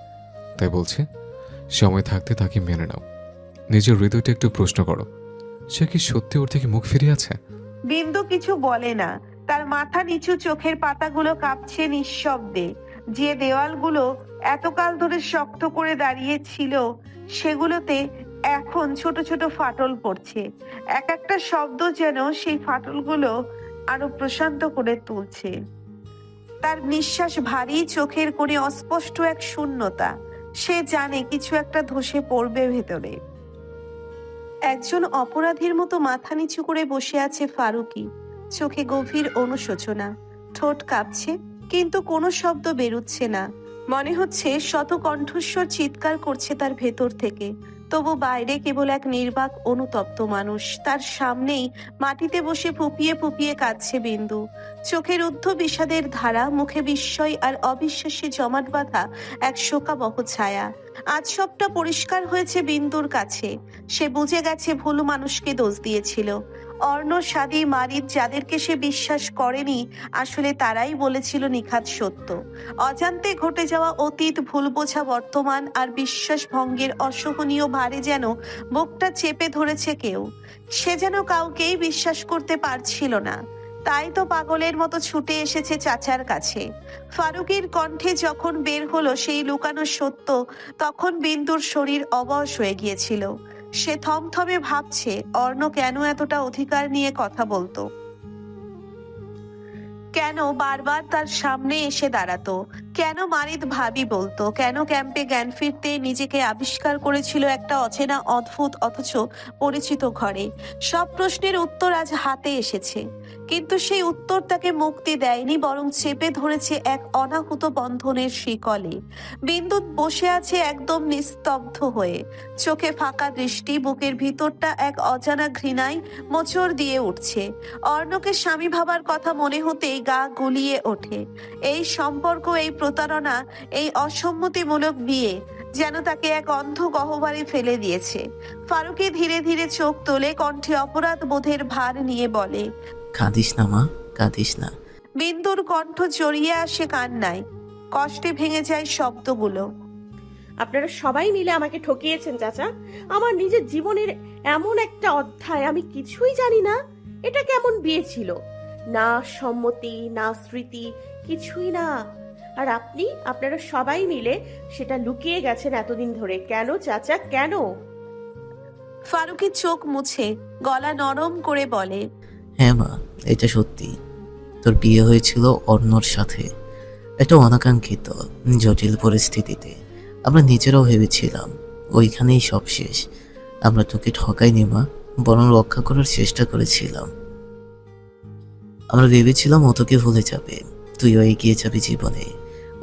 তাই বলছি, সময় থাকতে তাকে মেনে নাও। নিজের হৃদয়টা একটু প্রশ্ন করো, সে কি সত্যি ওর থেকে মুখ ফিরিয়ে আছে? বিন্দু কিছু বলে না। তার মাথা নিচু, চোখের পাতাগুলো কাঁপছে নিঃশব্দে। যে দেওয়ালগুলো এতকাল ধরে শক্ত করে দাঁড়িয়ে ছিল, সেগুলোতে এখন ছোট ছোট ফাটল পড়ছে। এক একটা শব্দ যেন সেই ফাটলগুলো আরো প্রশান্ত করে তুলছে। তার নিঃশ্বাস ভারী, চোখের কোণে অস্পষ্ট এক শূন্যতা। সে জানে কিছু একটা ধসে পড়বে ভেতরে। একজন অপরাধীর মতো মাথা নিচু করে বসে আছে ফারুকী। চোখে গভীর অনুশোচনা, ঠোঁট কাঁপছে, কিন্তু কোনো শব্দ বেরুচ্ছে না। মনে হচ্ছে শত কণ্ঠস্বর চিৎকার করছে তার ভেতর থেকে, তবু বাইরে কেবল এক নির্বাক অনুতপ্ত মানুষ। তার সামনেই মাটিতে বসে ফুপিয়ে ফুপিয়ে কাঁদছে বিন্দু। চোখের ঊর্ধ্ব বিষাদের ধারা, মুখে বিস্ময় আর অবিশ্বাসী জমাট বাঁধা এক শোকাবহ ছায়া। আজ সবটা পরিষ্কার হয়েছে বিন্দুর কাছে। সে বুঝে গেছে ভুল মানুষকে দোষ দিয়েছিল। অর্ণ, সাদি, মারিদ, যাদেরকে সে বিশ্বাস করেনি, আসলে তারাই বলেছিল নিখাত সত্য। অজান্তে ঘটে যাওয়া অতীত, ভুল বোঝা বর্তমান, আর বিশ্বাস ভঙ্গের অসহনীয় ভারে যেন বুকটা চেপে ধরেছে কেউ। সে যেন কাউকেই বিশ্বাস করতে পারছিল না। তাই তো পাগলের মতো ছুটে এসেছে চাচার কাছে। ফারুকের কণ্ঠে যখন বের হলো সেই লুকানো সত্য, তখন বিন্দুর শরীর অবশ হয়ে গিয়েছিল। সে থমথমে ভাবছে অর্ণ কেন এতটা অধিকার নিয়ে কথা বলতো, কেন বারবার তার সামনে এসে দাঁড়াতো, কেন মারিদ ভাবি বলতো, কেন ক্যাম্পে জ্ঞান ফিরতে নিজেকে আবিষ্কার করেছিল একটা অচেনা অদ্ভুত অথচ পরিচিত ঘরে। সব প্রশ্নের উত্তর আজ হাতে এসেছে, কিন্তু সেই উত্তর তাকে মুক্তি দেয়নি, বরং চেপে ধরেছে এক অনাহুত বন্ধনের শিকলে। বিন্দু বসে আছে একদম নিস্তব্ধ হয়ে, চোখে ফাঁকা দৃষ্টি, বুকের ভিতরটা এক অজানা ঘৃণায় মোচড় দিয়ে উঠছে। অর্ণকে স্বামী ভাবার কথা মনে হতেই গা গুলিয়ে ওঠে। এই সম্পর্ক, এই প্রতারণা, এই অসম্মতিমূলক বিয়ে যেন তাকে এক অন্ধ গহ্বরে ফেলে দিয়েছে। ফারুকী ধীরে ধীরে চোখ তোলে, কণ্ঠে অপরাধ বোধের ভার নিয়ে বলে, কাঁদিস না মা, কাঁদিস না। বিন্দুর কণ্ঠ জড়িয়ে আসে কান্নায়, কষ্টে ভেঙে যায় শব্দগুলো। আপনারা সবাই মিলে আমাকে ঠকিয়েছেন চাচা। আমার নিজের জীবনের এমন একটা অধ্যায়, আমি কিছুই জানি না এটা কেমন বিয়ে ছিল। না সম্মতি, না স্মৃতি, কিছুই না। আর আপনারা সবাই মিলে সেটা লুকিয়ে গেছেন এতদিন ধরে। কেন চাচা, কেন? ফারুকী চোখ মুছে গলা নরম করে বলে, হ্যাঁ মা, এটা সত্যি। তোর বিয়ে হয়েছিল অর্ণর সাথে, একটা অনাকাঙ্ক্ষিত জটিল পরিস্থিতিতে। আমরা নিজেরাও ভেবেছিলাম ওইখানেই সব শেষ। আমরা তোকে ঠকাইনি মা, বরং রক্ষা করার চেষ্টা করেছিলাম। আমরা ভেবেছিলাম ও তোকে ভুলে যাবে, তুইও এগিয়ে যাবি জীবনে।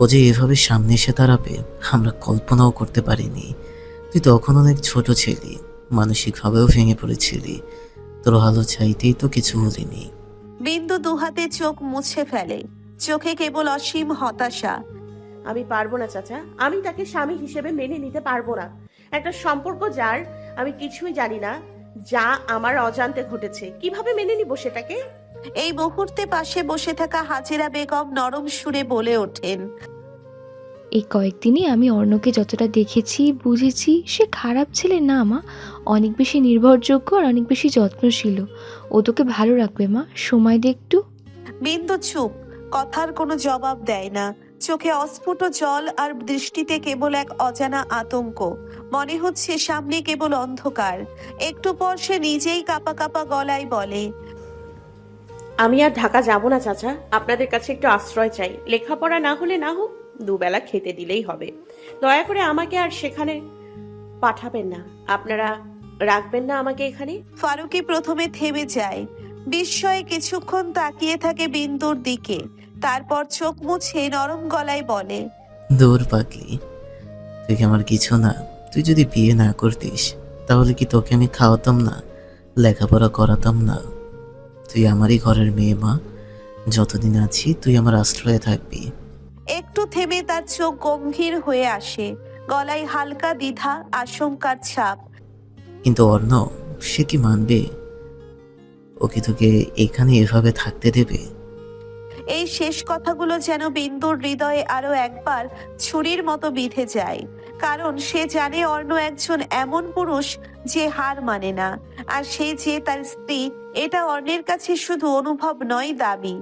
ও যে এভাবে সামনে এসে দাঁড়াবে আমরা কল্পনাও করতে পারিনি। তুই তখন অনেক ছোট ছিলি, মানসিকভাবেও ভেঙে পড়েছিলি। তোর ভালো চাইতেই তো কিছু বলিনি। বিন্দু দুহাতে চোখ মুছে ফেলে, চোখে কেবল অসীম হতাশা। আমি পারবো না চাচা, আমি তাকে স্বামী হিসেবে মেনে নিতে পারবো না। একটা সম্পর্ক যার আমি কিছুই জানি না, যা আমার অজান্তে ঘটেছে, কিভাবে মেনে নিব সেটাকে? এই মুহূর্তে পাশে বসে থাকা হাজেরা বেগম নরম সুরে বলে ওঠেন, এই কয়েকদিনে আমি অর্ণকে যতটা দেখেছি, বুঝেছি, সে খারাপ ছেলে না মা। অনেক বেশি নির্ভরযোগ্য আর অনেক বেশি যত্নশীল। ও তোকে ভালো রাখবে মা, সময় দে একটু। বিন্দু চুপ, কথার কোনো জবাব দেয় না। চোখে অস্ফুট জল আর দৃষ্টিতে কেবল এক অজানা আতঙ্ক। মনে হচ্ছে সামনে কেবল অন্ধকার। একটু পর সে নিজেই কাঁপা কাঁপা গলায় বলে, আমি আর ঢাকা যাব না চাচা, আপনাদের কাছে একটু আশ্রয় চাই। লেখাপড়া না হলে না হোক, দুবেলা খেতে দিলেই হবে। দয়া করে আমাকে আর সেখানে পাঠাবেন না। আপনারা রাখবেন না আমাকে এখানে? ফারুকি প্রথমে থেমে যায়, বিস্ময়ে কিছুক্ষণ তাকিয়ে থাকে বিন্দুর দিকে, তারপর চোখ মুছে নরম গলায় বলে, দূর পাগলি, তুই কি আমার কিছু না? তুই যদি বিয়ে না করতিস তাহলে কি তোকে আমি খাওয়াতাম না, লেখাপড়া করাতাম না? তুই আমারই ঘরের মেয়ে মা, যতদিন আছি তুই আমার আশ্রয়ে থাকবি। একটু থেমে তার চোখ গম্ভীর হয়ে আসে, গলায় হালকা দ্বিধা, আশঙ্কার ছাপ। কিন্তু অর্ণ, সে কি মানবে? ওকে তোকে এখানে এভাবে থাকতে দেবে? এই শেষ কথাগুলো যেন বিন্দুর হৃদয়ে আরো একবার ছুরির মতো বিঁধে যায়, কারণ সে জানে অর্ণ একজন এমন পুরুষ যে হার মানে না, আর সে যে তার স্ত্রী এটা অর্ণের কাছে শুধু অনুভব নয়, দাবি।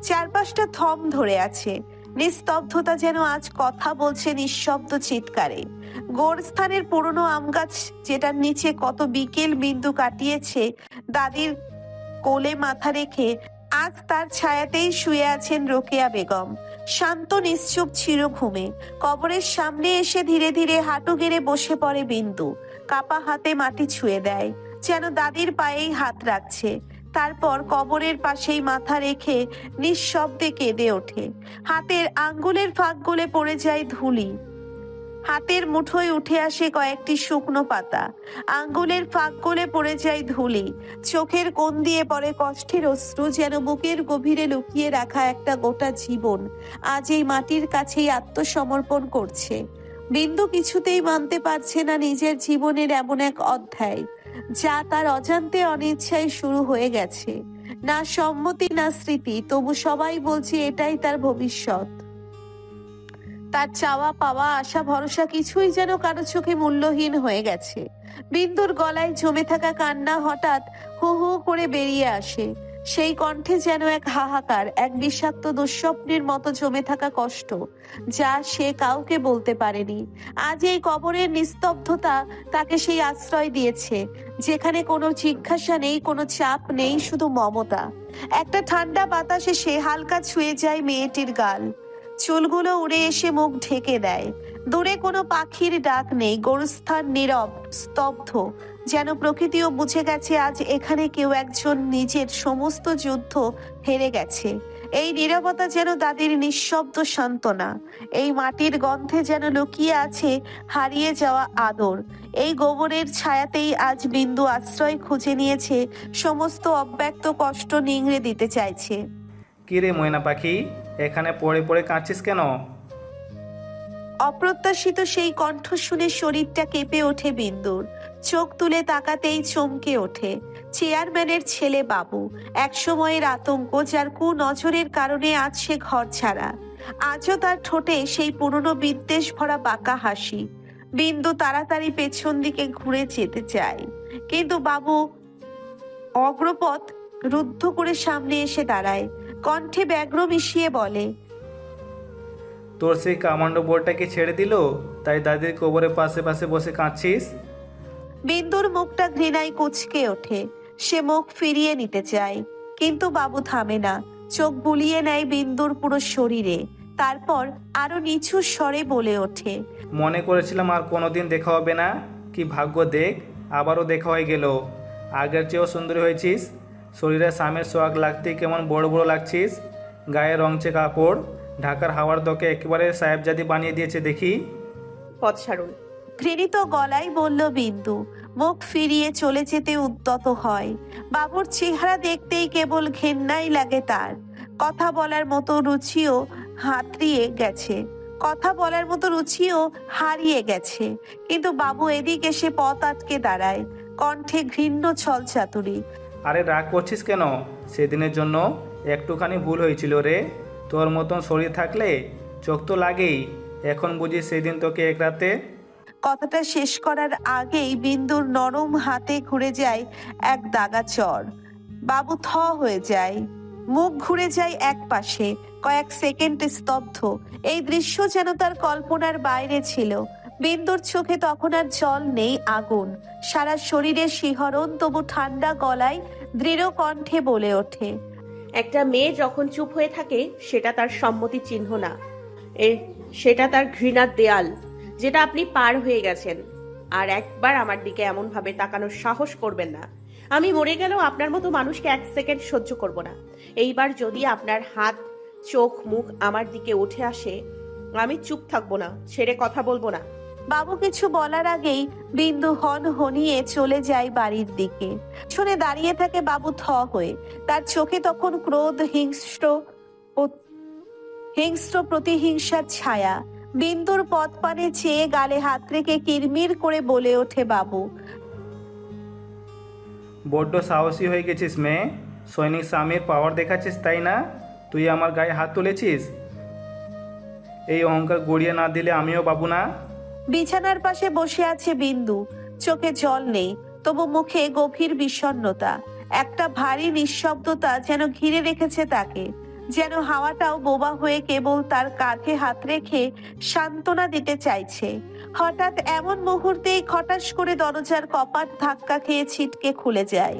চারপাশটা থম ধরে আছে, নিস্তব্ধতা যেন আজ কথা বলছে নিঃশব্দ চিৎকারে। গোরস্থানের পুরনো আম গাছ, যেটার নিচে কত বিকেল বিন্দু কাটিয়েছে দাদির কোলে মাথা রেখে, আজ তার ছায়াতেই শুয়ে আছেন রোকেয়া বেগম, শান্ত নিশ্চুপ চিরঘুমে। কবরের সামনে এসে ধীরে ধীরে হাঁটু গেড়ে বসে পড়ে বিন্দু, কাপা হাতে মাটি ছুঁয়ে দেয়, যেন দাদির পায়েই হাত রাখছে। তারপর কবরের পাশেই মাথা রেখে নিঃশব্দে কেঁদে ওঠে। হাতের আঙ্গুলের ফাঁক গলে পড়ে যায় ধুলি, হাতের মুঠোয় উঠে আসে কয়েকটি শুকনো পাতা, আঙ্গুলের ফাঁক গলে পড়ে যায় ধুলি, চোখের কোণ দিয়ে পড়ে কষ্টের অশ্রু, যেন বুকের গভীরে লুকিয়ে রাখা একটা গোটা জীবন আজ এই মাটির কাছেই আত্মসমর্পণ করছে। বিন্দু কিছুতেই মানতে পারছে না নিজের জীবনের এমন এক অধ্যায়, যা তার অজান্তে অনিচ্ছায় শুরু হয়ে গেছে। না সম্মতি না স্মৃতি, তবু সবাই বলছে এটাই তার ভবিষ্যৎ। তার চাওয়া পাওয়া আশা ভরসা কিছুই যেন কারো চোখে মূল্যহীন হয়ে গেছে। বিন্দুর গলায় জমে থাকা কান্না হঠাৎ হু হু করে বেরিয়ে আসে, সেই কণ্ঠে যেন এক হাহাকার, এক বিষাক্ত দুঃস্বপ্নের মতো জমে থাকা কষ্ট, যা সে কাউকে বলতে পারেনি। আজ এই কবরের নিস্তব্ধতা তাকে সেই আশ্রয় দিয়েছে, যেখানে কোনো জিজ্ঞাসা নেই, কোনো চাপ নেই, শুধু মমতা। একটা ঠান্ডা বাতাসে সে হালকা ছুঁয়ে যায় মেয়েটির গাল, চুলগুলো উড়ে এসে মুখ ঢেকে দেয়। দূরে কোনো পাখির ডাক নেই, গোরস্থান নীরব, স্তব্ধ, যেন প্রকৃতিও বুঝে গেছে আজ এখানে কেউ একজন নিজের সমস্ত যুদ্ধ হেরে গেছে। এই নীরবতা যেন দাদির নিঃশব্দ সান্ত্বনা, এই মাটির গন্ধে যেন লুকিয়ে আছে হারিয়ে যাওয়া আদর। এই গোবরের ছায়াতেই আজ বিন্দু আশ্রয় খুঁজে নিয়েছে, সমস্ত অব্যক্ত কষ্ট নিংড়ে দিতে চাইছে। কিরে ময়না পাখি, এখানে পড়ে পড়ে কাঁদছিস কেন? অপ্রত্যাশিত সেই কণ্ঠ শুনে শরীরটা কেঁপে ওঠে বিন্দুর, চোখ তুলে তাকাতেই চমকে ওঠে। চেয়ারম্যানের ছেলে বাবু, একসময়ের আতঙ্ক, যার নজরের কারণে আজ সে ঘর ছাড়া। আজও তার ঠোঁটে সেই পুরনো বিদ্বেষ ভরা বাঁকা হাসি। বিন্দু তাড়াতাড়ি পেছন দিকে ঘুরে যেতে চায়, কিন্তু বাবু অগ্রপথ রুদ্ধ করে সামনে এসে দাঁড়ায়, কণ্ঠে ব্যগ্র মিশিয়ে বলে, তোর সেই কামান্ডো বোর্ডটাকে ছেড়ে দিল, তাই দাদির কবরের পাশে পাশে বসে কাঁদছিস? বিন্দুর মুখটা ঘৃণায় কুঁচকে ওঠে, সে মুখ ফিরিয়ে নিতে চায়, কিন্তু বাবু থামে না, চোখ বুলিয়ে নেয় বিন্দুর পুরো শরীরে, তারপর আরো নিচু স্বরে বলে ওঠে, মনে করেছিলাম আর কোনোদিন দেখা হবে না, কি ভাগ্য দেখ, আবারও দেখা হয়ে গেল। আগের চেয়েও সুন্দরী হয়েছিস, শরীরে স্বামীর সোহাগ লাগতে কেমন বড় বড় লাগছিস, গায়ে রংচে কাপড়, ঢাকার হাওয়ার দকে একেবারে সাহেবজাদি বানিয়ে দিয়েছে দেখি। পথ ছাড়ুন। ঘৃণিত গলায় বলল বিন্দু, মুখ ফিরিয়ে চলে যেতে উদ্যত হয়। বাবুর চেহারা দেখতেই কেবল ঘেন্নাই লাগে তার, কথা বলার মতো রুচিও হারিয়ে গেছে। কিন্তু বাবু এদিক এসে পথ আটকে দাঁড়ায়, কণ্ঠে ঘৃণ্য ছল চাতুরি। আরে রাগ করছিস কেন? সেদিনের জন্য একটুখানি ভুল হয়েছিল রে, তোর মতন শরীর থাকলে চোখ তো লাগেই, এখন বুঝি সেদিন তোকে এক রাতে। কথাটা শেষ করার আগেই বিন্দুর নরম হাতে ঘুরে যায় এক দাগা চর। বাবু থ হয়ে যায়, মুখ ঘুরে যায় এক পাশে, কয়েক সেকেন্ড স্তব্ধ। এই দৃশ্য যেন তার কল্পনার বাইরে ছিল। বিন্দুর চোখে তখন আর জল নেই, আগুন, সারা শরীরে শিহরণ, তবু ঠান্ডা গলায় দৃঢ় কণ্ঠে বলে ওঠে, একটা মেয়ে যখন চুপ হয়ে থাকে সেটা তার সম্মতি চিহ্ন না। এর সেটা তার ঘৃণার দেয়াল, যেটা আপনি পার হয়ে গেছেন। আর একবার আমার দিকে এমন ভাবে তাকানোর সাহস করবেন না। আমি মরে গেলেও আপনার মতো মানুষকে 1 সেকেন্ড সহ্য করব না। এইবার যদি আপনার হাত, চোখ, মুখ আমার দিকে উঠে আসে, আমি চুপ থাকবো না, ছেড়ে কথা বলবো না। বাবু কিছু বলার আগেই বিন্দু হন হনিয়ে চলে যায় বাড়ির দিকে। শুনে দাঁড়িয়ে থাকে বাবু থ হয়ে। তার চোখে তখন ক্রোধ, হিংস্র প্রতিহিংসার ছায়া। বিন্দুর পথ পানে চেয়ে গালে হাত রেখে কিরমির করে বলে ওঠে বাবু। বড্ড সাহসী হয়ে গেছিস মেয়ে। সৈনিক স্বামীর পাওয়ার দেখাচ্ছিস, তাই না? তুই আমার গায়ে হাত তুলেছিস। এই অহংকার গড়িয়ে না দিলে আমিও বাবু না। বিছানার পাশে বসে আছে বিন্দু। চোখে জল নেই, তবু মুখে গভীর বিষণ্ণতা। একটা ভারী নিঃশব্দতা যেন ঘিরে রেখেছে তাকে। যেন হাওয়াটাও বোবা হয়ে কেবল তার কাঁধে হাত রেখে সান্ত্বনা দিতে চাইছে। হঠাৎ এমন মুহূর্তেই খটাস করে দরজার কপাট ধাক্কা খেয়ে ছিটকে খুলে যায়।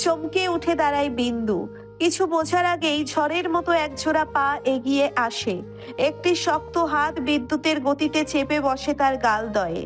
চমকে উঠে দাঁড়ায় বিন্দু। কিছু বোঝার আগেই ঝড়ের মতো একজোড়া পা এগিয়ে আসে। একটি শক্ত হাত বিদ্যুতের গতিতে চেপে বসে তার গালদয়ে।